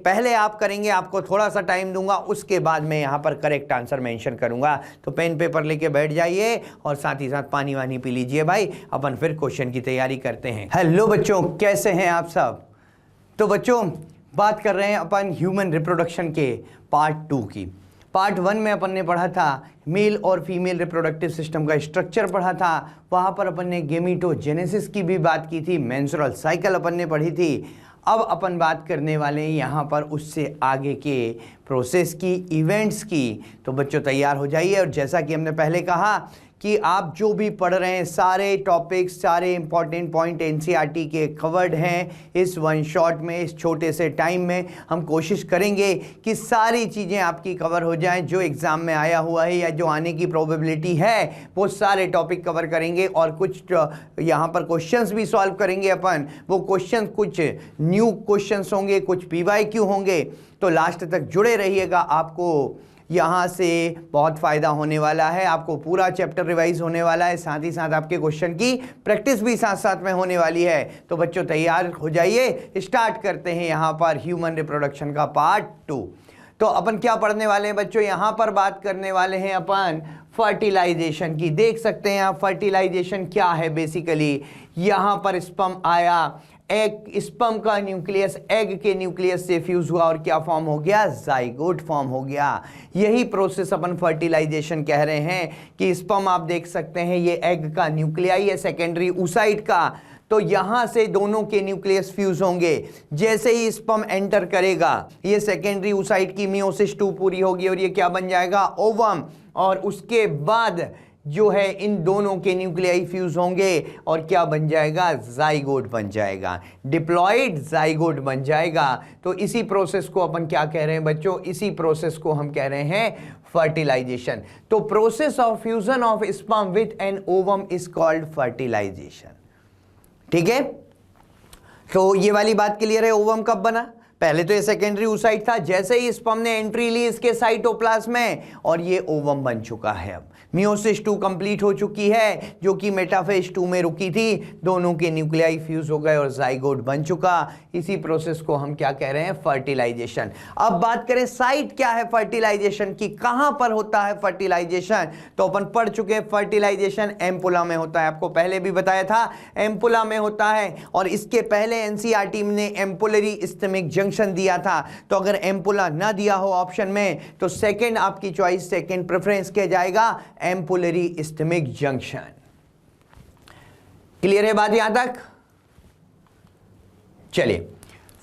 पहले आप करेंगे, आपको थोड़ा सा टाइम दूंगा, उसके बाद मैं यहाँ पर करेक्ट आंसर मेंशन करूंगा। तो पेन पेपर लेके बैठ जाइए और साथ ही साथ पानी वानी पी लीजिए भाई। अपन फिर क्वेश्चन की तैयारी करते हैं। हेलो बच्चों, कैसे हैं आप सब? तो बच्चों बात कर रहे हैं अपन ह्यूमन रिप्रोडक्शन के पार्ट 2 की। पार्ट 1 में अपन ने पढ़ा था मेल और फीमेल रिप्रोडक्टिव सिस्टम का स्ट्रक्चर पढ़ा था। वहाँ पर अपन ने गेमीटोजेनेसिस की भी बात की थी, मेंस्ट्रुअल साइकिल अपन ने पढ़ी थी। अब अपन बात करने वाले हैं यहाँ पर उससे आगे के प्रोसेस की, इवेंट्स की। तो बच्चों तैयार हो जाइए। और जैसा कि हमने पहले कहा कि आप जो भी पढ़ रहे हैं सारे टॉपिक्स, सारे इंपॉर्टेंट पॉइंट एनसीईआरटी के कवर्ड हैं इस वन शॉट में, इस छोटे से टाइम में। हम कोशिश करेंगे कि सारी चीज़ें आपकी कवर हो जाएं जो एग्ज़ाम में आया हुआ है या जो आने की प्रोबेबिलिटी है, वो सारे टॉपिक कवर करेंगे। और कुछ यहाँ पर क्वेश्चंस भी सॉल्व करेंगे अपन। वो क्वेश्चन कुछ न्यू क्वेश्चंस होंगे, कुछ पीवाईक्यू होंगे। तो लास्ट तक जुड़े रहिएगा, आपको यहाँ से बहुत फ़ायदा होने वाला है। आपको पूरा चैप्टर रिवाइज होने वाला है, साथ ही साथ आपके क्वेश्चन की प्रैक्टिस भी साथ साथ में होने वाली है। तो बच्चों तैयार हो जाइए, स्टार्ट करते हैं यहाँ पर ह्यूमन रिप्रोडक्शन का पार्ट 2। तो अपन क्या पढ़ने वाले हैं बच्चों? यहाँ पर बात करने वाले हैं अपन फर्टिलाइजेशन की। देख सकते हैं आप फर्टिलाइजेशन क्या है बेसिकली। यहाँ पर स्पर्म आया, एग, स्पर्म का न्यूक्लियस एग के न्यूक्लियस से फ्यूज हुआ और क्या फॉर्म हो गया? जाइगोट फॉर्म हो गया। यही प्रोसेस अपन फर्टिलाइजेशन कह रहे हैं कि स्पर्म आप देख सकते हैं ये एग का न्यूक्लियाई है, सेकेंडरी oocyte का। तो यहां से दोनों के न्यूक्लियस फ्यूज होंगे। जैसे ही स्पर्म एंटर करेगा, ये सेकेंडरी oocyte की मियोसिस 2 पूरी होगी और ये क्या बन जाएगा? ओवम। और उसके बाद जो है इन दोनों के न्यूक्लियाई फ्यूज होंगे और क्या बन जाएगा? जाइगोट बन जाएगा, डिप्लॉइड जाइगोट बन जाएगा। तो इसी प्रोसेस को अपन क्या कह रहे हैं बच्चों? इसी प्रोसेस को हम कह रहे हैं फर्टिलाइजेशन। तो process of fusion of sperm with an ovum is called fertilisation. ठीक है, तो ये वाली बात क्लियर है। ओवम कब बना? पहले तो ये सेकेंडरी oocyte था, जैसे ही स्पर्म ने एंट्री ली इसके साइटोप्लाज्म में और ये ओवम बन चुका है। अब मियोसिस 2 कंप्लीट हो चुकी है, जो कि मेटाफेज 2 में रुकी थी। दोनों के न्यूक्लियाई फ्यूज हो गए और जाइगोट बन चुका। इसी प्रोसेस को हम क्या कह रहे हैं? फर्टिलाइजेशन। अब बात करें साइट क्या है फर्टिलाइजेशन की, कहां पर होता है फर्टिलाइजेशन? तो अपन पढ़ चुके हैं फर्टिलाइजेशन एम्पुला में होता है। आपको पहले भी बताया था एम्पुला में होता है। और इसके पहले एनसीईआरटी ने एम्पुलरी इस्थमिक जंक्शन दिया था। तो अगर एम्पुला ना दिया हो ऑप्शन में तो सेकंड आपकी चॉइस, सेकंड प्रेफरेंस क्या जाएगा? Ampullary isthmic junction. क्लियर है बात यहां तक? चलिए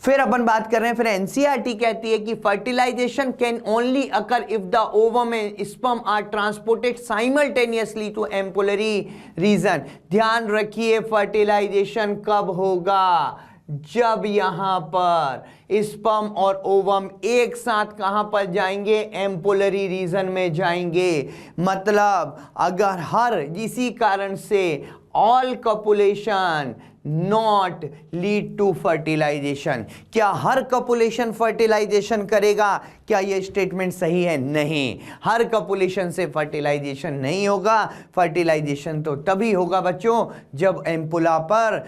फिर अपन बात कर रहे हैं। फिर एनसीईआरटी कहती है कि fertilisation can only occur if the ovum and sperm are transported simultaneously to ampullary region. ध्यान रखिए, फर्टिलाइजेशन कब होगा? जब यहां पर स्पर्म और ओवम एक साथ कहां पर जाएंगे? एम्पुलरी रीजन में जाएंगे। मतलब अगर हर इसी कारण से all copulation not lead to fertilization. क्या हर कपुलेशन फर्टिलाइजेशन करेगा? क्या यह स्टेटमेंट सही है? नहीं, हर कपुलेशन से फर्टिलाइजेशन नहीं होगा। फर्टिलाइजेशन तो तभी होगा बच्चों जब एम्पुला पर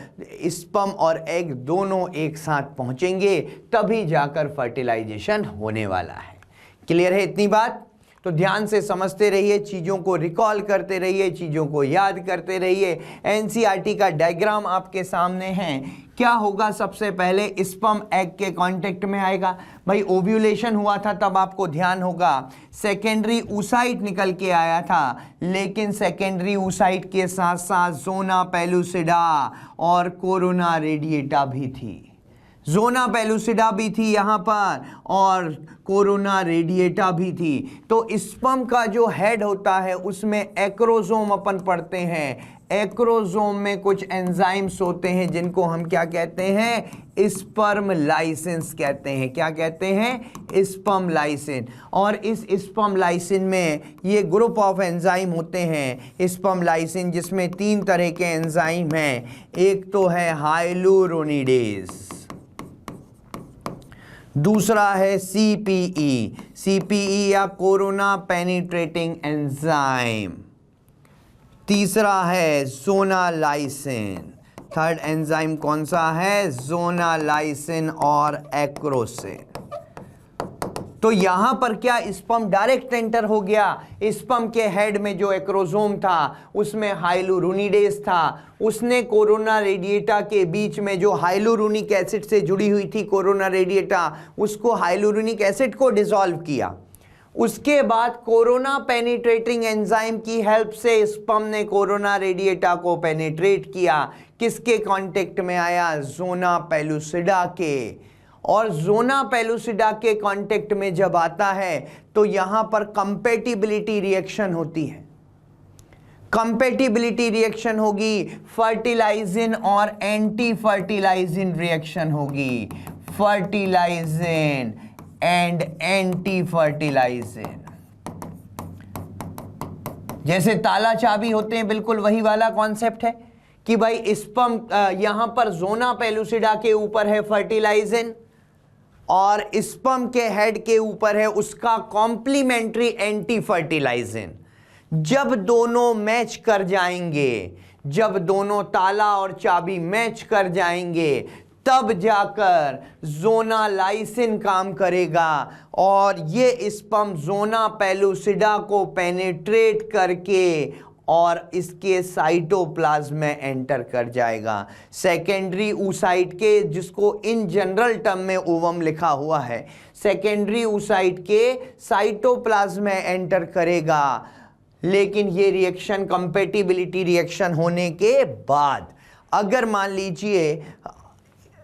स्पर्म और एग दोनों एक साथ पहुंचेंगे, तभी जाकर फर्टिलाइजेशन होने वाला है। क्लियर है इतनी बात? तो ध्यान से समझते रहिए, चीज़ों को रिकॉल करते रहिए, चीज़ों को याद करते रहिए। एनसीईआरटी का डायग्राम आपके सामने है। क्या होगा? सबसे पहले स्पर्म एग के कांटेक्ट में आएगा। भाई ओव्यूलेशन हुआ था तब आपको ध्यान होगा सेकेंडरी oocyte निकल के आया था, लेकिन सेकेंडरी oocyte के साथ साथ जोना पेलुसिडा और कोरोना रेडिएटा भी थी। जोना पेलुसिडा भी थी यहाँ पर और कोरोना रेडिएटा भी थी। तो स्पर्म का जो हेड होता है उसमें एक्रोसोम अपन पढ़ते हैं। एक्रोसोम में कुछ एंजाइम्स होते हैं जिनको हम क्या कहते हैं? स्पर्म लाइसिन्स कहते हैं। क्या कहते हैं? Sperm lysine. और इस स्पर्म लाइसिन में ये ग्रुप ऑफ एंजाइम होते हैं स्पर्म लाइसिन, जिसमें 3 तरह के एंजाइम हैं। एक तो है हाइलुरोनिडेज, दूसरा है सीपीई, सीपीई या कोरोना पेनिट्रेटिंग एंजाइम, तीसरा है जोनालाइसिन। थर्ड एंजाइम कौन सा है? जोनालाइसिन और एक्रोसिन। तो यहां पर क्या स्पर्म डायरेक्ट एंटर हो गया, स्पर्म के हेड में जो एक्रोसोम था उसमें हाइलुरोनिडेज था, उसने कोरोना रेडिएटा के बीच में जो हाइलुरोनिक एसिड से जुड़ी हुई थी कोरोना रेडिएटा, उसको हाइलुरोनिक एसिड को डिसॉल्व किया। उसके बाद कोरोना पेनिट्रेटिंग एंजाइम की हेल्प से स्पर्म ने कोरोना रेडिएटा को पेनिट्रेट किया। किसके कांटेक्ट में आया, ज़ोना पेलुसिडा के। और ज़ोना पेलुसिडा के कांटेक्ट में जब आता है तो यहां पर कंपैटिबिलिटी रिएक्शन होती है। कंपैटिबिलिटी रिएक्शन होगी, फर्टिलाइजिन और एंटी फर्टिलाइजिन रिएक्शन होगी, फर्टिलाइजिन एंड एंटी फर्टिलाइजिन। जैसे ताला चाबी होते हैं, बिल्कुल वही वाला कॉन्सेप्ट है कि भाई स्पर्म यहां पर ज़ोना पेलुसिडा के ऊपर है फर्टिलाइजिन और स्पर्म के हेड के ऊपर है उसका कॉम्प्लीमेंट्री एंटी फर्टिलाइजिन। जब दोनों मैच कर जाएंगे, जब दोनों ताला और चाबी मैच कर जाएंगे, तब जाकर ज़ोना लाइसिन काम करेगा और ये स्पर्म ज़ोना पेलुसिडा को पेनिट्रेट करके और इसके साइटोप्लाज्म में एंटर कर जाएगा। सेकेंडरी oocyte के, जिसको इन जनरल टर्म में ओवम लिखा हुआ है, सेकेंडरी oocyte के साइटोप्लाज्म में एंटर करेगा। लेकिन ये रिएक्शन कंपैटिबिलिटी रिएक्शन होने के बाद, अगर मान लीजिए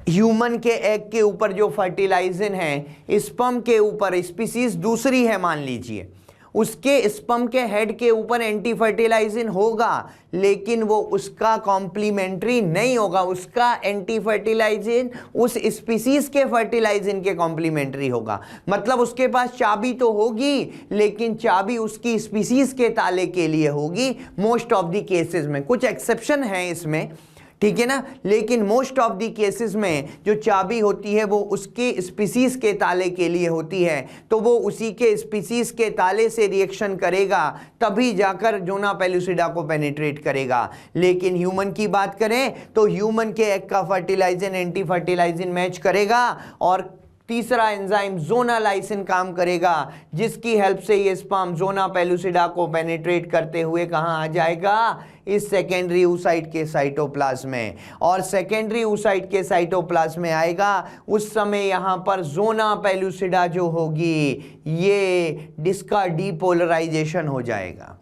ह्यूमन के एग के ऊपर जो फर्टिलाइजिन है, स्पर्म के ऊपर स्पीसीज दूसरी है मान लीजिए, उसके स्पर्म के हेड के ऊपर एंटी फर्टिलाइजिन होगा, लेकिन वो उसका कॉम्प्लीमेंट्री नहीं होगा। उसका एंटी फर्टिलाइजिन उस स्पीसीज के फर्टिलाइजिन के कॉम्प्लीमेंट्री होगा। मतलब उसके पास चाबी तो होगी, लेकिन चाबी उसकी स्पीसीज के ताले के लिए होगी मोस्ट ऑफ द केसेस में। कुछ एक्सेप्शन है इसमें, ठीक है ना, लेकिन मोस्ट ऑफ दी केसेस में जो चाबी होती है वो उसके स्पीसीज के ताले के लिए होती है, तो वो उसी के स्पीसीज के ताले से रिएक्शन करेगा, तभी जाकर ज़ोना पेलुसिडा को पेनिट्रेट करेगा। लेकिन ह्यूमन की बात करें तो ह्यूमन के एग का फर्टिलाइजिन एंटी फर्टिलाइजिन मैच करेगा और तीसरा एंजाइम ज़ोना लाइसिन काम करेगा, जिसकी हेल्प से ये स्पर्म ज़ोना पेलुसिडा को पेनिट्रेट करते हुए कहाँ आ जाएगा, इस सेकेंडरी oocyte के साइटोप्लाज्म में। और सेकेंडरी oocyte के साइटोप्लाज्म में आएगा, उस समय यहाँ पर ज़ोना पेलुसिडा जो होगी ये जिसका डीपोलराइजेशन हो जाएगा।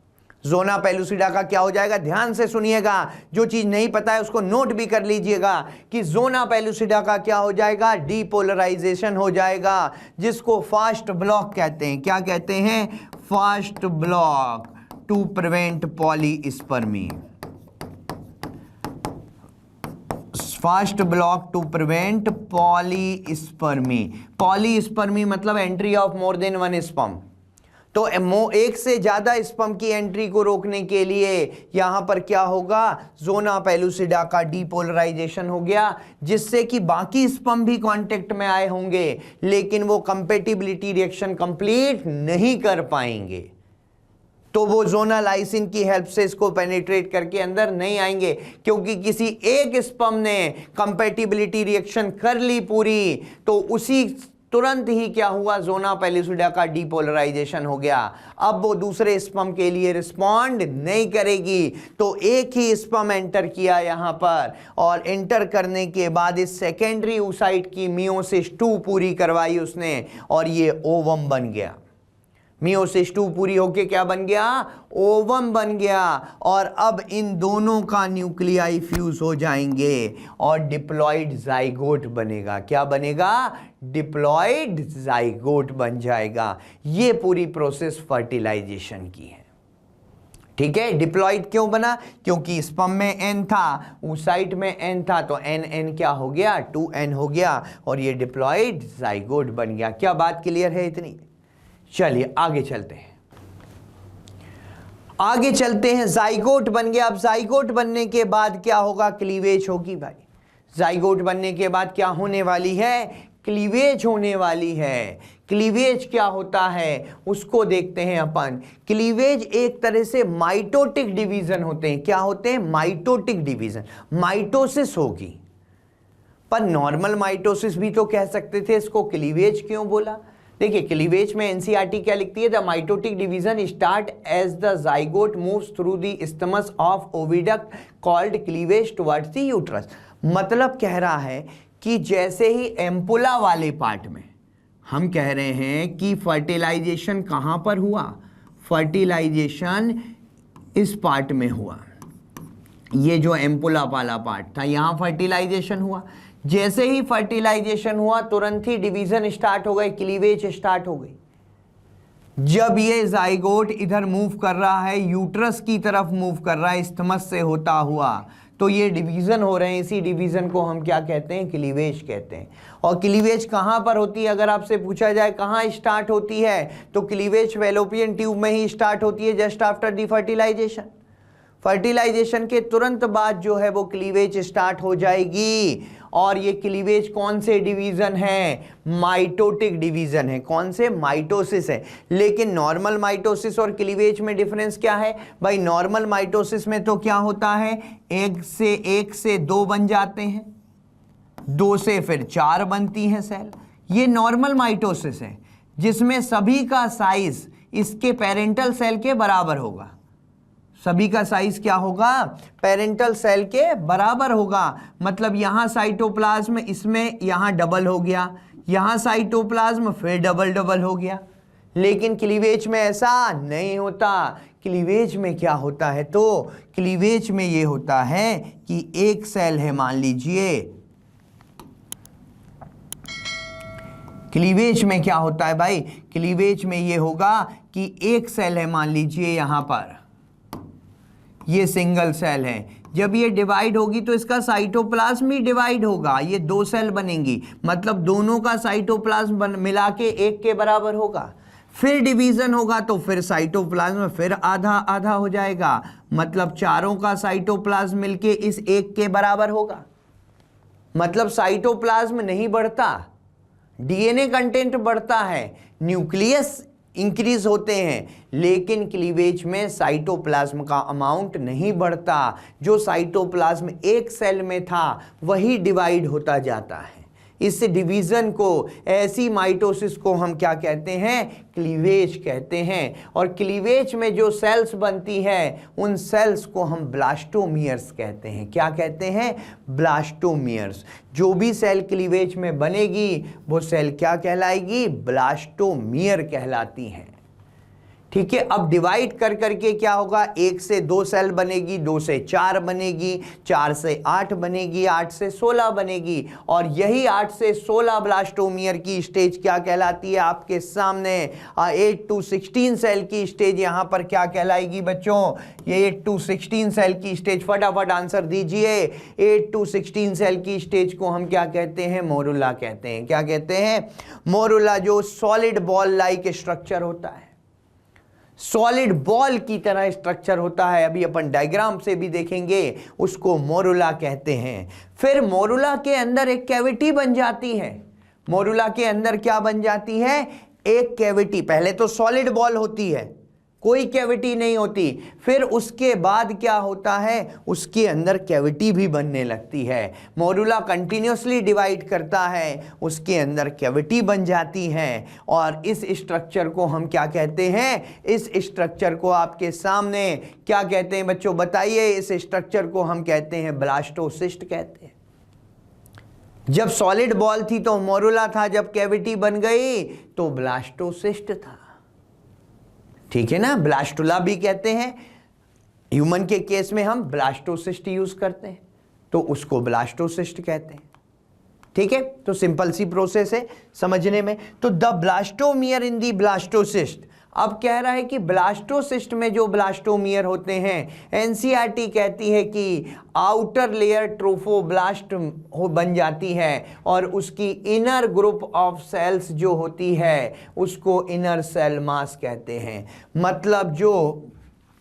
ज़ोना पेलुसिडा का क्या हो जाएगा, ध्यान से सुनिएगा, जो चीज़ नहीं पता है उसको नोट भी कर लीजिएगा कि ज़ोना पेलुसिडा का क्या हो जाएगा, डीपोलराइजेशन हो जाएगा, जिसको फास्ट ब्लॉक कहते हैं। क्या कहते हैं, fast block to prevent polyspermy. Fast block to prevent polyspermy. Polyspermy मतलब entry of more than one sperm. तो एक से ज्यादा स्पर्म की एंट्री को रोकने के लिए यहां पर क्या होगा, ज़ोना पेलुसिडा का डीपोलराइजेशन हो गया, जिससे कि बाकी स्पर्म भी कांटेक्ट में आए होंगे, लेकिन वो कंपैटिबिलिटी रिएक्शन कंप्लीट नहीं कर पाएंगे। तो वो ज़ोना लाइसिन की हेल्प से इसको पेनिट्रेट करके अंदर नहीं आएंगे, क्योंकि किसी एक स्पर्म ने कंपैटिबिलिटी रिएक्शन कर ली पूरी, तो उसी तुरंत ही क्या हुआ, ज़ोना पेलुसिडा का डीपोलराइजेशन हो गया। अब वो दूसरे स्पर्म के लिए रिस्पॉन्ड नहीं करेगी। तो एक ही स्पर्म एंटर किया यहाँ पर, और एंटर करने के बाद इस सेकेंडरी oocyte की मियोसिस 2 पूरी करवाई उसने, और ये ओवम बन गया। मियोसिस 2 पूरी होके क्या बन गया, ओवम बन गया। और अब इन दोनों का न्यूक्लियाई फ्यूज हो जाएंगे और डिप्लॉइड जाइगोट बनेगा। क्या बनेगा, डिप्लॉइड जाइगोट बन जाएगा। ये पूरी प्रोसेस फर्टिलाइजेशन की है, ठीक है। डिप्लॉइड क्यों बना, क्योंकि स्पर्म में n था, oocyte में n था, तो n क्या हो गया, 2n हो गया, और ये डिप्लॉइड जाइगोट बन गया। क्या बात क्लियर है इतनी? चलिए आगे चलते हैं, आगे चलते हैं। जाइगोट बन गया। अब जाइगोट बनने के बाद क्या होगा, क्लीवेज होगी भाई। जाइगोट बनने के बाद क्या होने वाली है, क्लीवेज होने वाली है। क्लीवेज क्या होता है उसको देखते हैं अपन। क्लीवेज एक तरह से माइटोटिक डिवीजन होते हैं। क्या होते हैं, माइटोटिक डिवीजन। माइटोसिस होगी, पर नॉर्मल माइटोसिस भी तो कह सकते थे, इसको क्लीवेज क्यों बोला। देखिए क्लीवेज में एनसीईआरटी क्या लिखती है, the mitotic division start as the zygote moves through the isthmus of oviduct called cleavage towards the uterus. मतलब कह रहा है कि जैसे ही एम्पुला वाले पार्ट में हम कह रहे हैं कि फर्टिलाइजेशन कहां पर हुआ, फर्टिलाइजेशन इस पार्ट में हुआ, ये जो एम्पुला वाला पार्ट था यहां फर्टिलाइजेशन हुआ। जैसे ही फर्टिलाइजेशन हुआ तुरंत ही डिवीजन स्टार्ट हो गई, क्लीवेज स्टार्ट हो गई। जब ये जाइगोट इधर मूव कर रहा है, यूट्रस की तरफ मूव कर रहा है इस्थमस से होता हुआ, तो ये डिवीजन हो रहे हैं। इसी डिवीजन को हम क्या कहते हैं, क्लीवेज कहते हैं। और क्लीवेज कहां पर होती है, अगर आपसे पूछा जाए कहां स्टार्ट होती है, तो क्लीवेज फैलोपियन ट्यूब में ही स्टार्ट होती है, just after the fertilisation. Fertilisation के तुरंत बाद जो है वो क्लीवेज स्टार्ट हो जाएगी। और ये क्लीवेज कौन से डिवीजन है, माइटोटिक डिवीजन है। कौन से, माइटोसिस है। लेकिन नॉर्मल माइटोसिस और क्लीवेज में डिफरेंस क्या है भाई, नॉर्मल माइटोसिस में तो क्या होता है, एक से दो बन जाते हैं, दो से फिर 4 बनती हैं सेल। ये नॉर्मल माइटोसिस है जिसमें सभी का साइज इसके पेरेंटल सेल के बराबर होगा। सभी का साइज क्या होगा, पेरेंटल सेल के बराबर होगा। मतलब यहां साइटोप्लाज्म, इसमें यहां डबल हो गया, यहां साइटोप्लाज्म फिर डबल हो गया। लेकिन क्लीवेज में ऐसा नहीं होता। क्लीवेज में क्या होता है, तो क्लीवेज में ये होता है कि एक सेल है, मान लीजिए क्लीवेज में क्या होता है भाई, क्लीवेज में ये होगा कि एक सेल है, मान लीजिए यहां पर ये सिंगल सेल है। जब ये डिवाइड होगी तो इसका साइटोप्लाज्म भी डिवाइड होगा, ये 2 सेल बनेंगी। मतलब दोनों का साइटोप्लाज्म मिला के 1 के बराबर होगा। फिर डिवीजन होगा तो फिर साइटोप्लाज्म फिर आधा आधा हो जाएगा। मतलब चारों का साइटोप्लाज्म मिलके इस 1 के बराबर होगा। मतलब साइटोप्लाज्म नहीं बढ़ता, डीएनए कंटेंट बढ़ता है, न्यूक्लियस इंक्रीज होते हैं, लेकिन क्लीवेज में साइटोप्लाज्म का अमाउंट नहीं बढ़ता। जो साइटोप्लाज्म एक सेल में था वही डिवाइड होता जाता है। इस डिवीजन को, ऐसी माइटोसिस को हम क्या कहते हैं, क्लीवेज कहते हैं। और क्लीवेज में जो सेल्स बनती है उन सेल्स को हम ब्लास्टोमियर्स कहते हैं। क्या कहते हैं, ब्लास्टोमियर्स। जो भी सेल क्लीवेज में बनेगी वो सेल क्या कहलाएगी, ब्लास्टोमियर कहलाती हैं। ठीक है। अब डिवाइड कर करके क्या होगा, 1 से 2 सेल बनेगी, 2 से 4 बनेगी, 4 से 8 बनेगी, 8 से 16 बनेगी। और यही 8 से 16 ब्लास्टोमियर की स्टेज क्या कहलाती है, आपके सामने 8 to 16 सेल की स्टेज यहां पर क्या कहलाएगी बच्चों, ये 8 to 16 सेल की स्टेज। फटाफट आंसर दीजिए। 8 to 16 सेल की स्टेज को हम क्या कहते हैं, मोरुला कहते हैं। क्या कहते हैं, मोरुला। जो सॉलिड बॉल लाइक स्ट्रक्चर होता है, सॉलिड बॉल की तरह स्ट्रक्चर होता है, अभी अपन डायग्राम से भी देखेंगे, उसको मोरुला कहते हैं। फिर मोरुला के अंदर एक कैविटी बन जाती है। मोरुला के अंदर क्या बन जाती है, एक कैविटी। पहले तो सॉलिड बॉल होती है, कोई कैविटी नहीं होती। फिर उसके बाद क्या होता है, उसके अंदर कैविटी भी बनने लगती है। मोरुला कंटिन्यूसली डिवाइड करता है, उसके अंदर कैविटी बन जाती है। और इस स्ट्रक्चर को हम क्या कहते हैं, इस स्ट्रक्चर को आपके सामने क्या कहते हैं बच्चों, बताइए। इस स्ट्रक्चर को हम कहते हैं ब्लास्टोसिस्ट कहते हैं। जब सॉलिड बॉल थी तो मोरुला था, जब कैविटी बन गई तो ब्लास्टोसिस्ट था। ठीक है ना, ब्लास्टुला भी कहते हैं। ह्यूमन के केस में हम ब्लास्टोसिस्ट यूज करते हैं तो उसको ब्लास्टोसिस्ट कहते हैं। ठीक है, तो सिंपल सी प्रोसेस है समझने में। तो the blastomere in the blastocyst. अब कह रहा है कि ब्लास्टोसिस्ट में जो ब्लास्टोमियर होते हैं, एनसीईआरटी कहती है कि आउटर लेयर ट्रोफोब्लास्ट बन जाती है और उसकी इनर ग्रुप ऑफ सेल्स जो होती है उसको इनर सेल मास कहते हैं। मतलब जो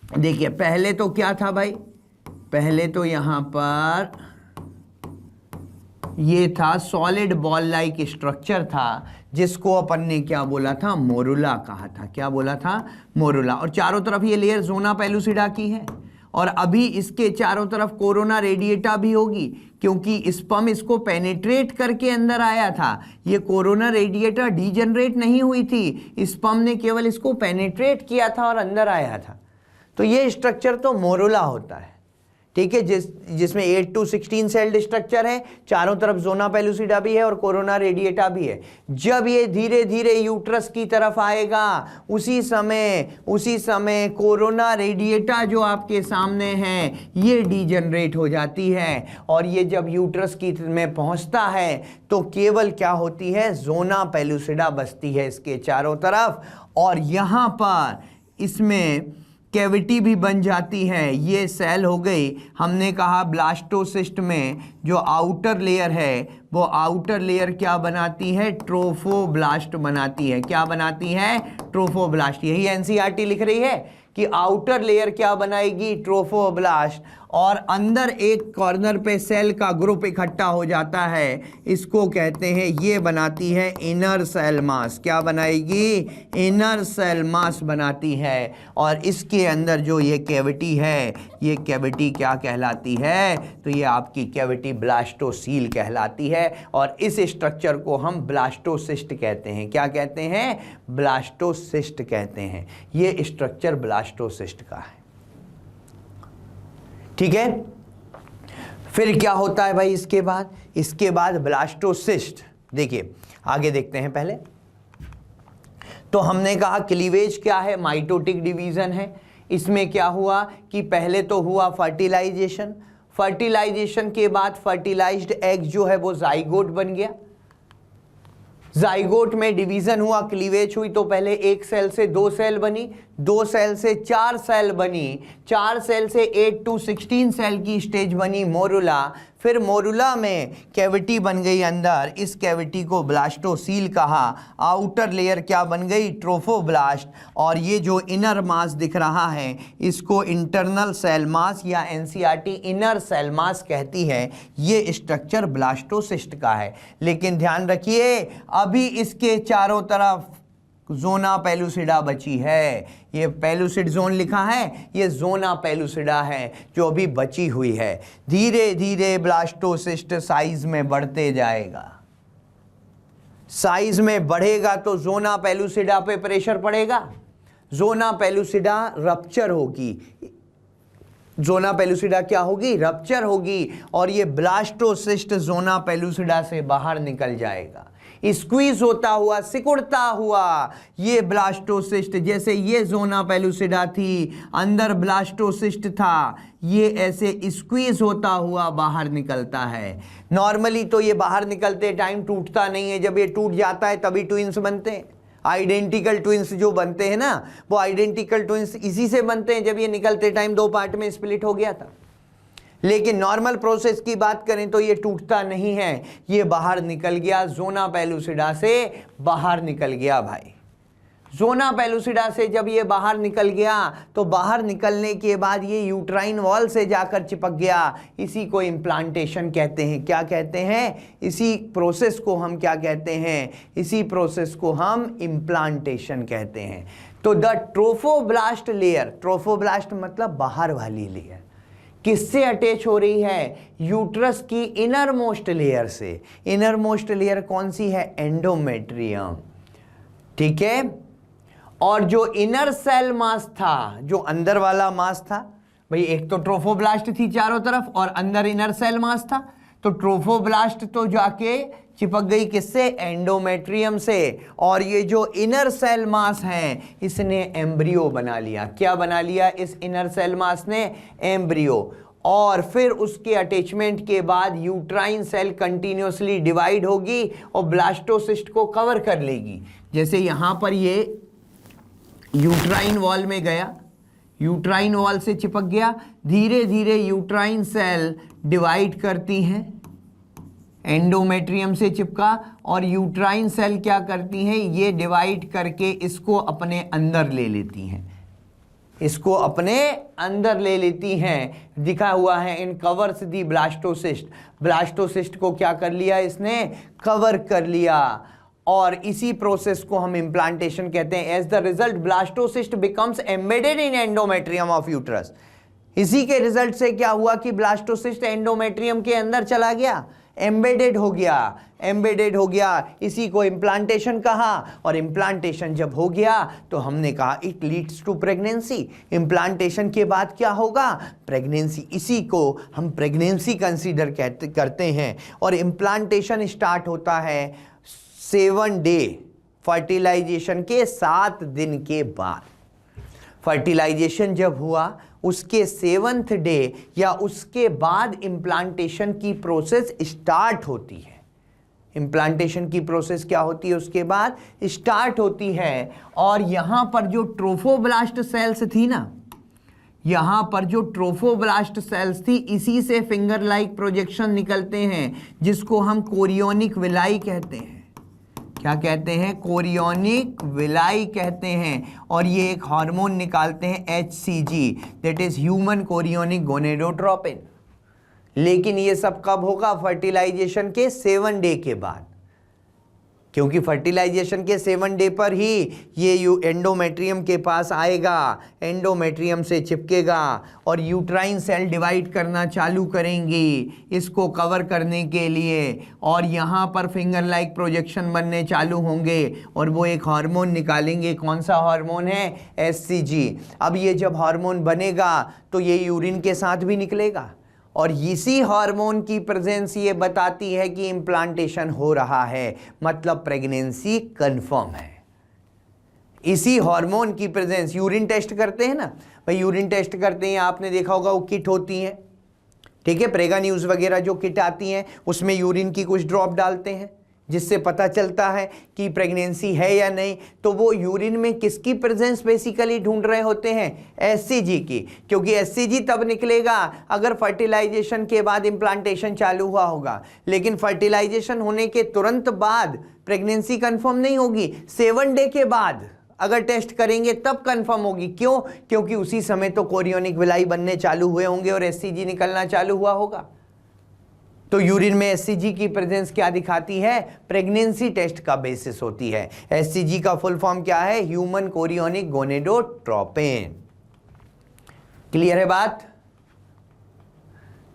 देखिए, पहले तो क्या था भाई, पहले तो यहां पर ये था सॉलिड बॉल लाइक स्ट्रक्चर था, जिसको अपन ने क्या बोला था, मोरुला कहा था। क्या बोला था, मोरुला। और चारों तरफ ये लेयर जोना पेलुसिडा की है और अभी इसके चारों तरफ कोरोना रेडिएटा भी होगी, क्योंकि स्पर्म इसको पेनिट्रेट करके अंदर आया था। ये कोरोना रेडिएटा डीजनरेट नहीं हुई थी, स्पर्म ने केवल इसको पेनिट्रेट किया था और अंदर आया था। तो ये स्ट्रक्चर तो मोरुला होता है, ठीक है, जिसमें 8 to 16 सेल्ड स्ट्रक्चर है, चारों तरफ जोना पेलुसिडा भी है और कोरोना रेडिएटा भी है। जब ये धीरे धीरे यूट्रस की तरफ आएगा, उसी समय कोरोना रेडिएटा जो आपके सामने है ये डीजनरेट हो जाती है, और ये जब यूट्रस की में पहुंचता है तो केवल क्या होती है, जोना पेलुसिडा बसती है इसके चारों तरफ, और यहाँ पर इसमें कैविटी भी बन जाती है। ये सेल हो गई, हमने कहा ब्लास्टोसिस्ट में जो आउटर लेयर है वो आउटर लेयर क्या बनाती है, ट्रोफोब्लास्ट बनाती है। क्या बनाती है, ट्रोफोब्लास्ट। यही एनसीईआरटी लिख रही है कि आउटर लेयर क्या बनाएगी, ट्रोफोब्लास्ट, और अंदर एक कॉर्नर पे सेल का ग्रुप इकट्ठा हो जाता है, इसको कहते हैं, ये बनाती है इनर सेल मास। क्या बनाएगी, इनर सेल मास बनाती है। और इसके अंदर जो ये कैविटी है, ये कैविटी क्या कहलाती है, तो ये आपकी कैविटी ब्लास्टोसील कहलाती है, और इस स्ट्रक्चर को हम ब्लास्टोसिस्ट कहते हैं। क्या कहते हैं, ब्लास्टोसिस्ट कहते हैं। ये स्ट्रक्चर ब्लास्टोसिस्ट का है, ठीक है। फिर क्या होता है भाई इसके बाद ब्लास्टोसिस्ट, देखिए आगे देखते हैं। पहले तो हमने कहा क्लीवेज क्या है, माइटोटिक डिवीजन है। इसमें क्या हुआ कि पहले तो हुआ फर्टिलाइजेशन, फर्टिलाइजेशन के बाद फर्टिलाइज्ड एग जो है वो जाइगोट बन गया, जाइगोट में डिवीजन हुआ, क्लीवेज हुई, तो पहले एक सेल से 2 सेल बनी, 2 सेल से 4 सेल बनी, 4 सेल से 8 to 16 सेल की स्टेज बनी मोरुला। फिर मोरुला में कैविटी बन गई अंदर, इस कैविटी को ब्लास्टोसील कहा। आउटर लेयर क्या बन गई, ट्रोफोब्लास्ट, और ये जो इनर मास दिख रहा है इसको इंटरनल सेल मास या एनसीईआरटी इनर सेल मास कहती है। ये स्ट्रक्चर ब्लास्टोसिस्ट का है। लेकिन ध्यान रखिए अभी इसके चारों तरफ जोना पेलुसिडा बची है। ये पेलुसिड जोन लिखा है, ये जोना पेलुसिडा है जो अभी बची हुई है। धीरे धीरे ब्लास्टोसिस्ट साइज में बढ़ते जाएगा, साइज में बढ़ेगा तो जोना पेलुसिडा पे प्रेशर पड़ेगा, जोना पेलुसिडा रप्चर होगी, जोना पेलुसिडा क्या होगी, रप्चर होगी, और ये ब्लास्टोसिस्ट जोना पेलुसिडा से बाहर निकल जाएगा। स्क्वीज होता हुआ, सिकुड़ता हुआ ये ब्लास्टोसिस्ट, जैसे ये जोना पेलुसिडा थी, अंदर ब्लास्टोसिस्ट था, ये ऐसे स्क्वीज होता हुआ बाहर निकलता है। नॉर्मली तो ये बाहर निकलते टाइम टूटता नहीं है, जब ये टूट जाता है तभी ट्विंस बनते हैं। आइडेंटिकल ट्विंस जो बनते हैं ना, वो आइडेंटिकल ट्विंस इसी से बनते हैं, जब ये निकलते टाइम 2 पार्ट में स्प्लिट हो गया था। लेकिन नॉर्मल प्रोसेस की बात करें तो ये टूटता नहीं है, ये बाहर निकल गया, जोना पेलुसिडा से बाहर निकल गया भाई। जोना पेलुसिडा से जब ये बाहर निकल गया तो बाहर निकलने के बाद ये यूट्राइन वॉल से जाकर चिपक गया। इसी को इम्प्लांटेशन कहते हैं। क्या कहते हैं, इसी प्रोसेस को हम क्या कहते हैं, इसी प्रोसेस को हम इम्प्लांटेशन कहते हैं। तो द ट्रोफोब्लास्ट लेयर, ट्रोफोब्लास्ट मतलब बाहर वाली लेयर, किससे अटैच हो रही है, यूट्रस की इनर मोस्ट लेयर से। इनर मोस्ट लेयर कौन सी है, एंडोमेट्रियम, ठीक है। और जो इनर सेल मास था, जो अंदर वाला मास था भाई, एक तो ट्रोफोब्लास्ट थी चारों तरफ और अंदर इनर सेल मास था, तो ट्रोफोब्लास्ट तो जाके चिपक गई किससे, एंडोमेट्रियम से, और ये जो इनर सेल मास है इसने एम्ब्रियो बना लिया। क्या बना लिया इस इनर सेल मास ने, एम्ब्रियो। और फिर उसके अटैचमेंट के बाद यूट्राइन सेल कंटिन्यूसली डिवाइड होगी और ब्लास्टोसिस्ट को कवर कर लेगी। जैसे यहाँ पर ये यूट्राइन वॉल में गया, यूट्राइन वॉल से चिपक गया, धीरे धीरे यूट्राइन सेल डिवाइड करती हैं, एंडोमेट्रियम से चिपका, और यूट्राइन सेल क्या करती हैं, ये डिवाइड करके इसको अपने अंदर ले लेती हैं, इसको अपने अंदर ले लेती हैं। दिखा हुआ है इन कवर्स दी ब्लास्टोसिस्ट, ब्लास्टोसिस्ट को क्या कर लिया इसने, कवर कर लिया। और इसी प्रोसेस को हम इम्प्लांटेशन कहते हैं। As the result blastocyst becomes embedded in endometrium of uterus. इसी के रिजल्ट से क्या हुआ कि ब्लास्टोसिस्ट एंडोमेट्रियम के अंदर चला गया, एम्बेडेड हो गया, इसी को इम्प्लांटेशन कहा। और इम्प्लांटेशन जब हो गया तो हमने कहा it leads to pregnancy. Implantation के बाद क्या होगा, प्रेगनेंसी, इसी को हम प्रेगनेंसी कंसीडर करते हैं। और इम्प्लांटेशन स्टार्ट होता है 7 डे फर्टिलाइजेशन के 7 दिन के बाद। फर्टिलाइजेशन जब हुआ उसके 7th डे या उसके बाद इम्प्लांटेशन की प्रोसेस स्टार्ट होती है। इम्प्लांटेशन की प्रोसेस क्या होती है, उसके बाद स्टार्ट होती है। और यहां पर जो ट्रोफोब्लास्ट सेल्स थी ना, यहां पर जो ट्रोफोब्लास्ट सेल्स थी, इसी से फिंगर लाइक प्रोजेक्शन निकलते हैं, जिसको हम कोरियोनिक विलाई कहते हैं। क्या कहते हैं, कोरियोनिक विलाई कहते हैं। और ये एक हार्मोन निकालते हैं HCG, that is human chorionic gonadotropin. लेकिन ये सब कब होगा, फर्टिलाइजेशन के 7 डे के बाद, क्योंकि फर्टिलाइजेशन के 7 डे पर ही ये एंडोमेट्रियम के पास आएगा, एंडोमेट्रियम से चिपकेगा और यूट्राइन सेल डिवाइड करना चालू करेंगी इसको कवर करने के लिए। और यहाँ पर फिंगर लाइक प्रोजेक्शन बनने चालू होंगे और वो एक हार्मोन निकालेंगे। कौन सा हार्मोन है, HCG। अब ये जब हार्मोन बनेगा तो ये यूरिन के साथ भी निकलेगा और इसी हार्मोन की प्रेजेंस ये बताती है कि इम्प्लांटेशन हो रहा है, मतलब प्रेगनेंसी कंफर्म है। इसी हार्मोन की प्रेजेंस, यूरिन टेस्ट करते हैं ना भाई, यूरिन टेस्ट करते हैं, आपने देखा होगा वो किट होती है, ठीक है, प्रेगा न्यूज़ वगैरह जो किट आती हैं उसमें यूरिन की कुछ ड्रॉप डालते हैं जिससे पता चलता है कि प्रेगनेंसी है या नहीं। तो वो यूरिन में किसकी प्रेजेंस बेसिकली ढूंढ रहे होते हैं, HCG की, क्योंकि HCG तब निकलेगा अगर फर्टिलाइजेशन के बाद इम्प्लांटेशन चालू हुआ होगा। लेकिन फर्टिलाइजेशन होने के तुरंत बाद प्रेगनेंसी कंफर्म नहीं होगी, 7 डे के बाद अगर टेस्ट करेंगे तब कंफर्म होगी। क्यों, क्योंकि उसी समय तो कोरियोनिक विलाई बनने चालू हुए होंगे और HCG निकलना चालू हुआ होगा। तो यूरिन में HCG की प्रेजेंस क्या दिखाती है, प्रेगनेंसी टेस्ट का बेसिस होती है। HCG का फुल फॉर्म क्या है, ह्यूमन कोरियोनिक गोनेडोट्रोपिन। क्लियर है बात।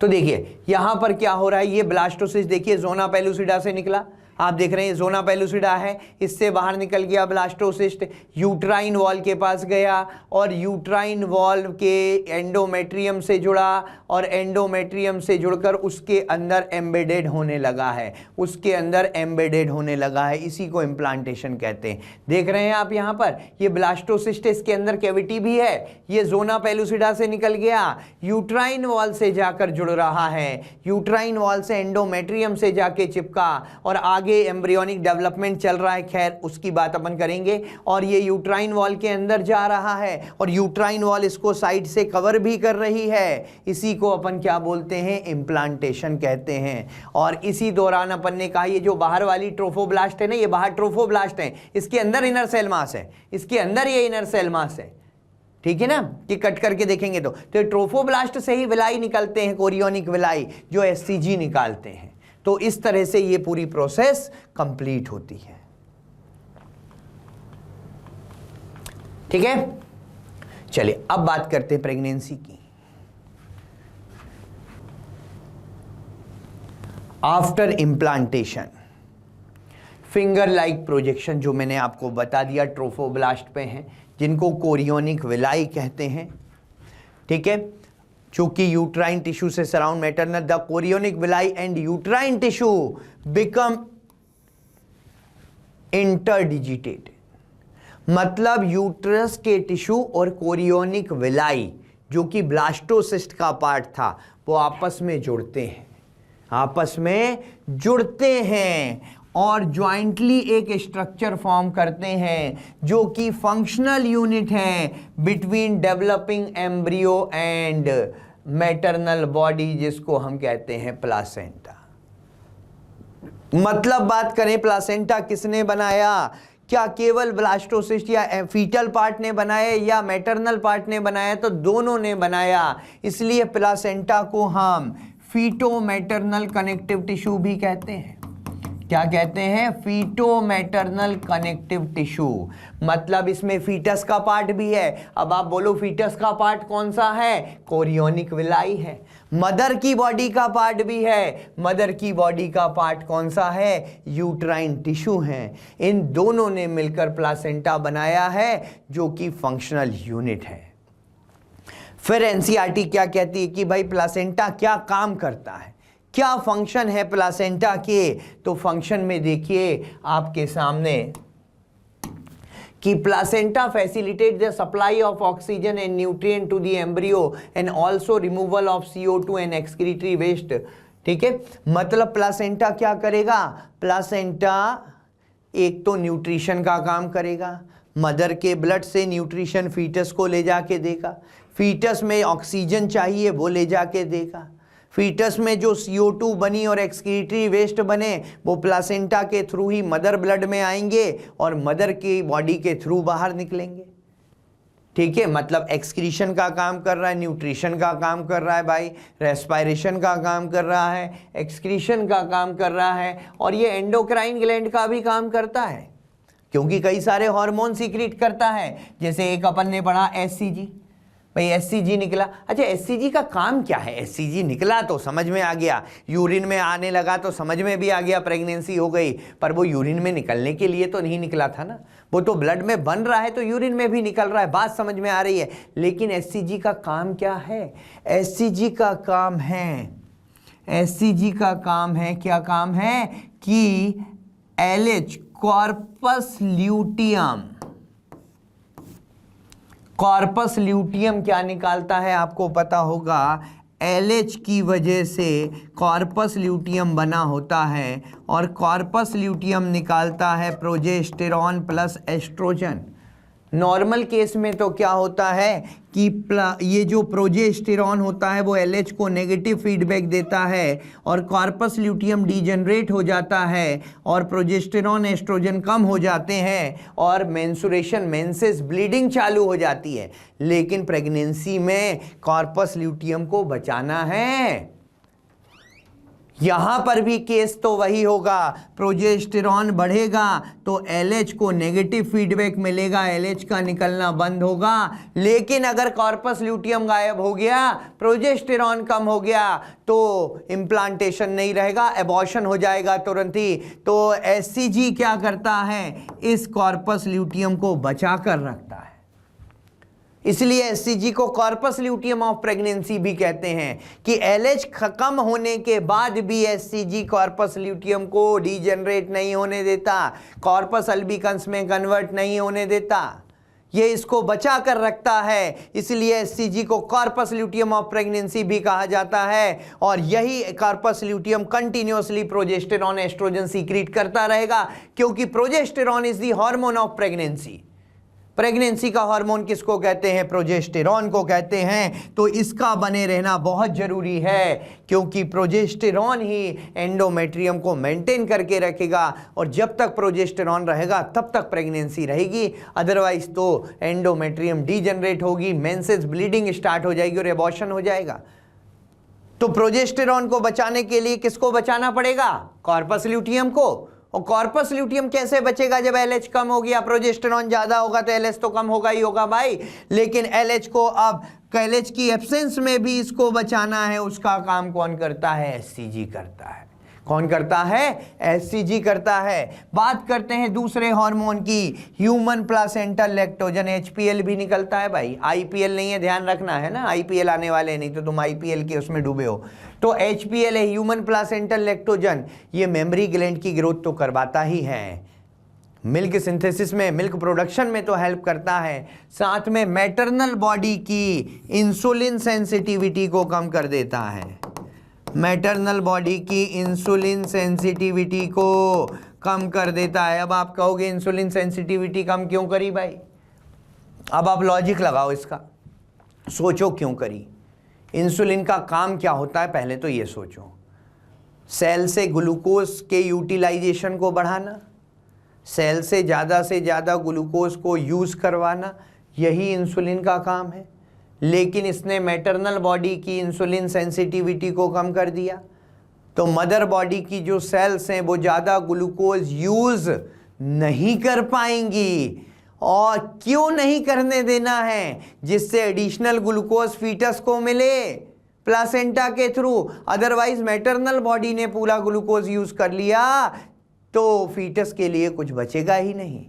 तो देखिए यहां पर क्या हो रहा है, ये ब्लास्टोसिस्ट देखिए जोना पेलुसिडा से निकला, आप देख रहे हैं जोना पेलुसिडा है, इससे बाहर निकल गया ब्लास्टोसिस्ट, यूट्राइन वॉल के पास गया और यूट्राइन वॉल के एंडोमेट्रियम से जुड़ा और एंडोमेट्रियम से जुड़कर उसके अंदर एम्बेडेड होने लगा है, उसके अंदर एम्बेडेड होने लगा है। इसी को इम्प्लांटेशन कहते हैं। देख रहे हैं आप यहाँ पर, ये ब्लास्टोसिस्ट, इसके अंदर कैविटी भी है, ये जोना पेलुसिडा से निकल गया, यूट्राइन वॉल से जाकर जुड़ रहा है, यूट्राइन वॉल से एंडोमेट्रियम से जाके चिपका और आगे एम्ब्रियोनिक डेवलपमेंट चल रहा है, खैर उसकी बात अपन करेंगे। और ये यूट्राइन वॉल के अंदर जा रहा है और यूट्राइन वॉल इसको साइड से कवर भी कर रही है। इसी को अपन क्या बोलते हैं, इम्प्लांटेशन कहते हैं। और इसी दौरान अपन ने कहा ये जो बाहर वाली ट्रोफोब्लास्ट है ना, ये बाहर ट्रोफोब्लास्ट है, इसके अंदर इनर सेल मास है, इसके अंदर ये इनर सेल मास है, ठीक है ना, कि कट करके देखेंगे तो ट्रोफोब्लास्ट से ही विलाई निकलते हैं, कोरियोनिक विलाई, जो HCG निकालते हैं। तो इस तरह से ये पूरी प्रोसेस कंप्लीट होती है, ठीक है। चलिए अब बात करते हैं प्रेगनेंसी की। After implantation finger like projection, जो मैंने आपको बता दिया ट्रोफोब्लास्ट पे हैं, जिनको कोरियोनिक विलाई कहते हैं, ठीक है, चूंकि यूट्राइन टिश्यू से surround maternal, the chorionic villi and uterine tissue become interdigitated, मतलब यूट्रस के टिश्यू और कोरियोनिक विलाई जो कि ब्लास्टोसिस्ट का पार्ट था वो आपस में जुड़ते हैं, आपस में जुड़ते हैं और ज्वाइंटली एक स्ट्रक्चर फॉर्म करते हैं जो कि फंक्शनल यूनिट है between developing embryo and maternal body, जिसको हम कहते हैं प्लासेंटा। मतलब बात करें प्लासेंटा किसने बनाया, क्या केवल ब्लास्टोसिस्ट या फीटल पार्ट ने बनाया या मैटरनल पार्ट ने बनाया, तो दोनों ने बनाया। इसलिए प्लासेंटा को हम फीटो मैटरनल कनेक्टिव टिश्यू भी कहते हैं। क्या कहते हैं, फीटो मैटरनल कनेक्टिव टिश्यू, मतलब इसमें फीटस का पार्ट भी है। अब आप बोलो फीटस का पार्ट कौन सा है, कोरियोनिक विलाई है। मदर की बॉडी का पार्ट भी है, मदर की बॉडी का पार्ट कौन सा है, यूट्राइन टिश्यू है। इन दोनों ने मिलकर प्लासेंटा बनाया है जो कि फंक्शनल यूनिट है। फिर एनसीईआरटी क्या कहती है कि भाई प्लासेंटा क्या काम करता है, क्या फंक्शन है प्लासेंटा के। तो फंक्शन में देखिए आपके सामने कि placenta facilitate the supply of oxygen and nutrient to the embryo and also removal of CO2 and excretory waste. ठीक है, मतलब प्लासेंटा क्या करेगा, प्लासेंटा एक तो न्यूट्रिशन का काम करेगा, मदर के ब्लड से न्यूट्रिशन फीटस को ले जाके देगा, फीटस में ऑक्सीजन चाहिए वो ले जाके देगा, फीटस में जो CO2 बनी और एक्सक्रीटरी वेस्ट बने वो प्लासेंटा के थ्रू ही मदर ब्लड में आएंगे और मदर की बॉडी के थ्रू बाहर निकलेंगे। ठीक है, मतलब एक्सक्रीशन का काम कर रहा है, न्यूट्रिशन का काम कर रहा है भाई, रेस्पायरेशन का काम कर रहा है, एक्सक्रीशन का काम कर रहा है, और ये एंडोक्राइन ग्लैंड का भी काम करता है क्योंकि कई सारे हार्मोन सीक्रेट करता है। जैसे एक अपन ने पढ़ा HCG, भाई HCG निकला। अच्छा HCG का काम क्या है, HCG निकला तो समझ में आ गया, यूरिन में आने लगा तो समझ में भी आ गया, प्रेगनेंसी हो गई, पर वो यूरिन में निकलने के लिए तो नहीं निकला था ना, वो तो ब्लड में बन रहा है तो यूरिन में भी निकल रहा है, बात समझ में आ रही है। लेकिन HCG का काम क्या है, HCG का काम है, HCG का काम है, क्या काम है कि LH corpus luteum, corpus luteum क्या निकालता है आपको पता होगा, LH की वजह से कॉर्पस ल्यूटियम बना होता है और कॉर्पस ल्यूटियम निकालता है progesterone plus oestrogen. Normal case में तो क्या होता है कि ये जो प्रोजेस्टेरॉन होता है वो LH को नेगेटिव फीडबैक देता है और कॉर्पस ल्यूटियम डीजनरेट हो जाता है और प्रोजेस्टेरॉन एस्ट्रोजन कम हो जाते हैं और मेंसुरेशन, मेंसेस, ब्लीडिंग चालू हो जाती है। लेकिन प्रेगनेंसी में कॉर्पस ल्यूटियम को बचाना है, यहां पर भी केस तो वही होगा, प्रोजेस्टेरॉन बढ़ेगा तो LH को नेगेटिव फीडबैक मिलेगा, LH का निकलना बंद होगा। लेकिन अगर कॉर्पस ल्यूटियम गायब हो गया, प्रोजेस्टेरॉन कम हो गया तो इम्प्लांटेशन नहीं रहेगा, एबॉर्शन हो जाएगा तुरंत ही। तो HCG क्या करता है, इस कॉर्पस ल्यूटियम को बचा कर रखता है, इसलिए HCG को कॉर्पस ल्यूटियम ऑफ प्रेगनेंसी भी कहते हैं कि LH कम होने के बाद भी HCG कॉर्पस ल्यूटियम को डीजनरेट नहीं होने देता, कॉर्पस अल्बिकन्स में कन्वर्ट नहीं होने देता, ये इसको बचा कर रखता है। इसलिए HCG को कॉर्पस ल्यूटियम ऑफ प्रेगनेंसी भी कहा जाता है और यही corpus luteum continuously progesterone oestrogen secrete करता रहेगा क्योंकि progesterone is the hormone of pregnancy. Pregnancy का हार्मोन किसको कहते हैं, प्रोजेस्टेरॉन को कहते हैं। तो इसका बने रहना बहुत जरूरी है क्योंकि प्रोजेस्टेरॉन ही एंडोमेट्रियम को मेंटेन करके रखेगा और जब तक प्रोजेस्टेरॉन रहेगा तब तक प्रेगनेंसी रहेगी, अदरवाइज तो एंडोमेट्रियम डीजनरेट होगी, मेंसेस, ब्लीडिंग स्टार्ट हो जाएगी और एबॉर्शन हो जाएगा। तो प्रोजेस्टेरॉन को बचाने के लिए किसको बचाना पड़ेगा, कॉर्पस ल्यूटियम को। और कॉर्पस ल्यूटियम कैसे बचेगा जब LH कम हो गया, प्रोजेस्टेरॉन ज्यादा होगा तो LH तो कम होगा ही होगा भाई। लेकिन LH को अब LH की एब्सेंस में भी इसको बचाना है, उसका काम कौन करता है, HCG करता है। कौन करता है, HCG करता है। बात करते हैं दूसरे हार्मोन की, ह्यूमन प्लासेंटल लैक्टोजन, HPL भी निकलता है भाई, IPL नहीं है, ध्यान रखना है ना, IPL आने वाले नहीं तो तुम IPL के उसमें डूबे हो। तो HPL है ह्यूमन प्लासेंटल लैक्टोजन, ये मेमरी ग्लैंड की ग्रोथ तो करवाता ही है, मिल्क सिंथेसिस में, मिल्क प्रोडक्शन में तो हेल्प करता है, साथ में मैटरनल बॉडी की इंसुलिन सेंसिटिविटी को कम कर देता है, मैटरनल बॉडी की इंसुलिन सेंसिटिविटी को कम कर देता है। अब आप कहोगे इंसुलिन सेंसिटिविटी कम क्यों करी भाई, अब आप लॉजिक लगाओ इसका, सोचो क्यों करी। इंसुलिन का काम क्या होता है पहले तो ये सोचो, सेल से ग्लूकोज के यूटिलाइजेशन को बढ़ाना, सेल से ज़्यादा ग्लूकोज को यूज़ करवाना, यही इंसुलिन का काम है। लेकिन इसने मैटरनल बॉडी की इंसुलिन सेंसिटिविटी को कम कर दिया। तो मदर बॉडी की जो सेल्स हैं वो ज़्यादा ग्लूकोज यूज नहीं कर पाएंगी। और क्यों नहीं करने देना है? जिससे एडिशनल ग्लूकोज फीटस को मिले प्लासेंटा के थ्रू। अदरवाइज मैटरनल बॉडी ने पूरा ग्लूकोज यूज कर लिया तो फीटस के लिए कुछ बचेगा ही नहीं।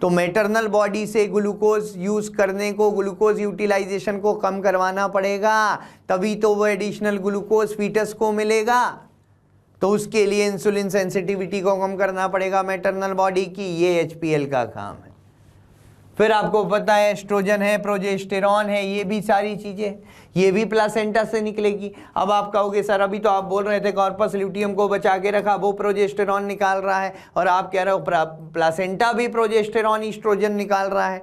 तो मैटरनल बॉडी से ग्लूकोज यूज करने को, ग्लूकोज यूटिलाइजेशन को कम करवाना पड़ेगा, तभी तो वो एडिशनल ग्लूकोज फीटस को मिलेगा। तो उसके लिए इंसुलिन सेंसिटिविटी को कम करना पड़ेगा मैटरनल बॉडी की। ये HPL का काम है। फिर आपको पता है एस्ट्रोजन है, प्रोजेस्टेरॉन है, ये भी सारी चीजें, ये भी प्लासेंटा से निकलेगी। अब आप कहोगे सर अभी तो आप बोल रहे थे कॉर्पस ल्यूटियम को बचा के रखा, वो प्रोजेस्टेरॉन निकाल रहा है, और आप कह रहे हो प्लासेंटा भी प्रोजेस्टेरॉन एस्ट्रोजन निकाल रहा है,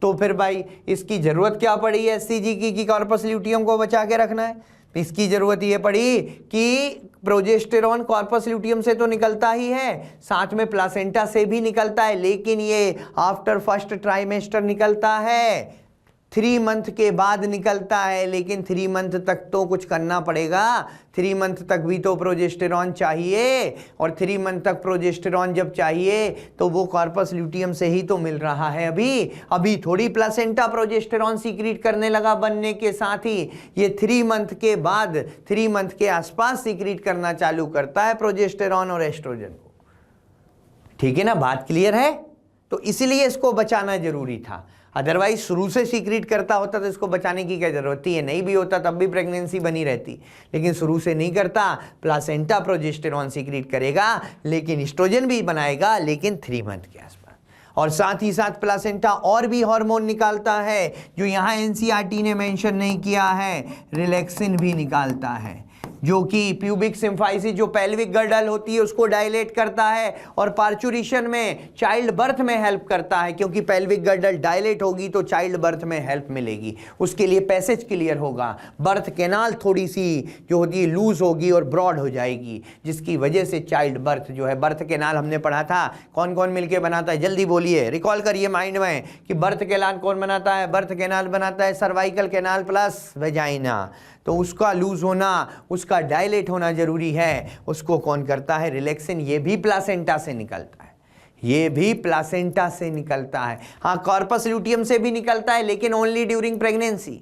तो फिर भाई इसकी जरूरत क्या पड़ी है SCG की कि कॉर्पस ल्यूटियम को बचा के रखना है? इसकी जरूरत ये पड़ी कि प्रोजेस्टेरॉन कॉर्पस ल्यूटियम से तो निकलता ही है, साथ में प्लासेंटा से भी निकलता है, लेकिन ये आफ्टर फर्स्ट ट्राइमेस्टर निकलता है, 3 मंथ के बाद निकलता है। लेकिन 3 मंथ तक तो कुछ करना पड़ेगा, 3 मंथ तक भी तो प्रोजेस्टेरॉन चाहिए, और 3 मंथ तक प्रोजेस्टेरॉन जब चाहिए तो वो कॉर्पस ल्यूटियम से ही तो मिल रहा है। अभी थोड़ी प्लासेंटा प्रोजेस्टेरॉन सीक्रेट करने लगा बनने के साथ ही, ये 3 मंथ के बाद, 3 मंथ के आसपास सीक्रेट करना चालू करता है प्रोजेस्टेरॉन और एस्ट्रोजन को। ठीक है ना, बात क्लियर है? तो इसीलिए इसको बचाना जरूरी था। अदरवाइज शुरू से सीक्रेट करता होता तो इसको बचाने की क्या जरूरत थी? नहीं भी होता तब भी प्रेगनेंसी बनी रहती, लेकिन शुरू से नहीं करता। प्लासेंटा प्रोजेस्टेरॉन सीक्रेट करेगा, लेकिन एस्ट्रोजन भी बनाएगा, लेकिन 3 मंथ के आसपास। और साथ ही साथ प्लासेंटा और भी हार्मोन निकालता है जो यहाँ NCERT ने मेंशन नहीं किया है, रिलैक्सिन भी निकालता है, जो कि प्यूबिक सिम्फाइसिस जो पेल्विक गर्डल होती है उसको डायलेट करता है, और पार्चुरेशन में, चाइल्ड बर्थ में हेल्प करता है, क्योंकि पेल्विक गर्डल डायलेट होगी तो चाइल्ड बर्थ में हेल्प मिलेगी, उसके लिए पैसेज क्लियर होगा, बर्थ कैनाल थोड़ी सी जो होती है लूज होगी और ब्रॉड हो जाएगी, जिसकी वजह से चाइल्ड बर्थ जो है, बर्थ कैनाल हमने पढ़ा था, कौन कौन मिलके बनाता है? जल्दी बोलिए, रिकॉल करिए माइंड में कि बर्थ कैनाल कौन बनाता है? बर्थ कैनाल बनाता है सर्वाइकल कैनाल प्लस वेजाइना। तो उसका लूज होना, उसका डायलेट होना जरूरी है, उसको कौन करता है? रिलैक्सिन। ये भी प्लासेंटा से निकलता है, ये भी प्लासेंटा से निकलता है। हाँ, कॉर्पस ल्यूटियम से भी निकलता है, लेकिन only during pregnancy.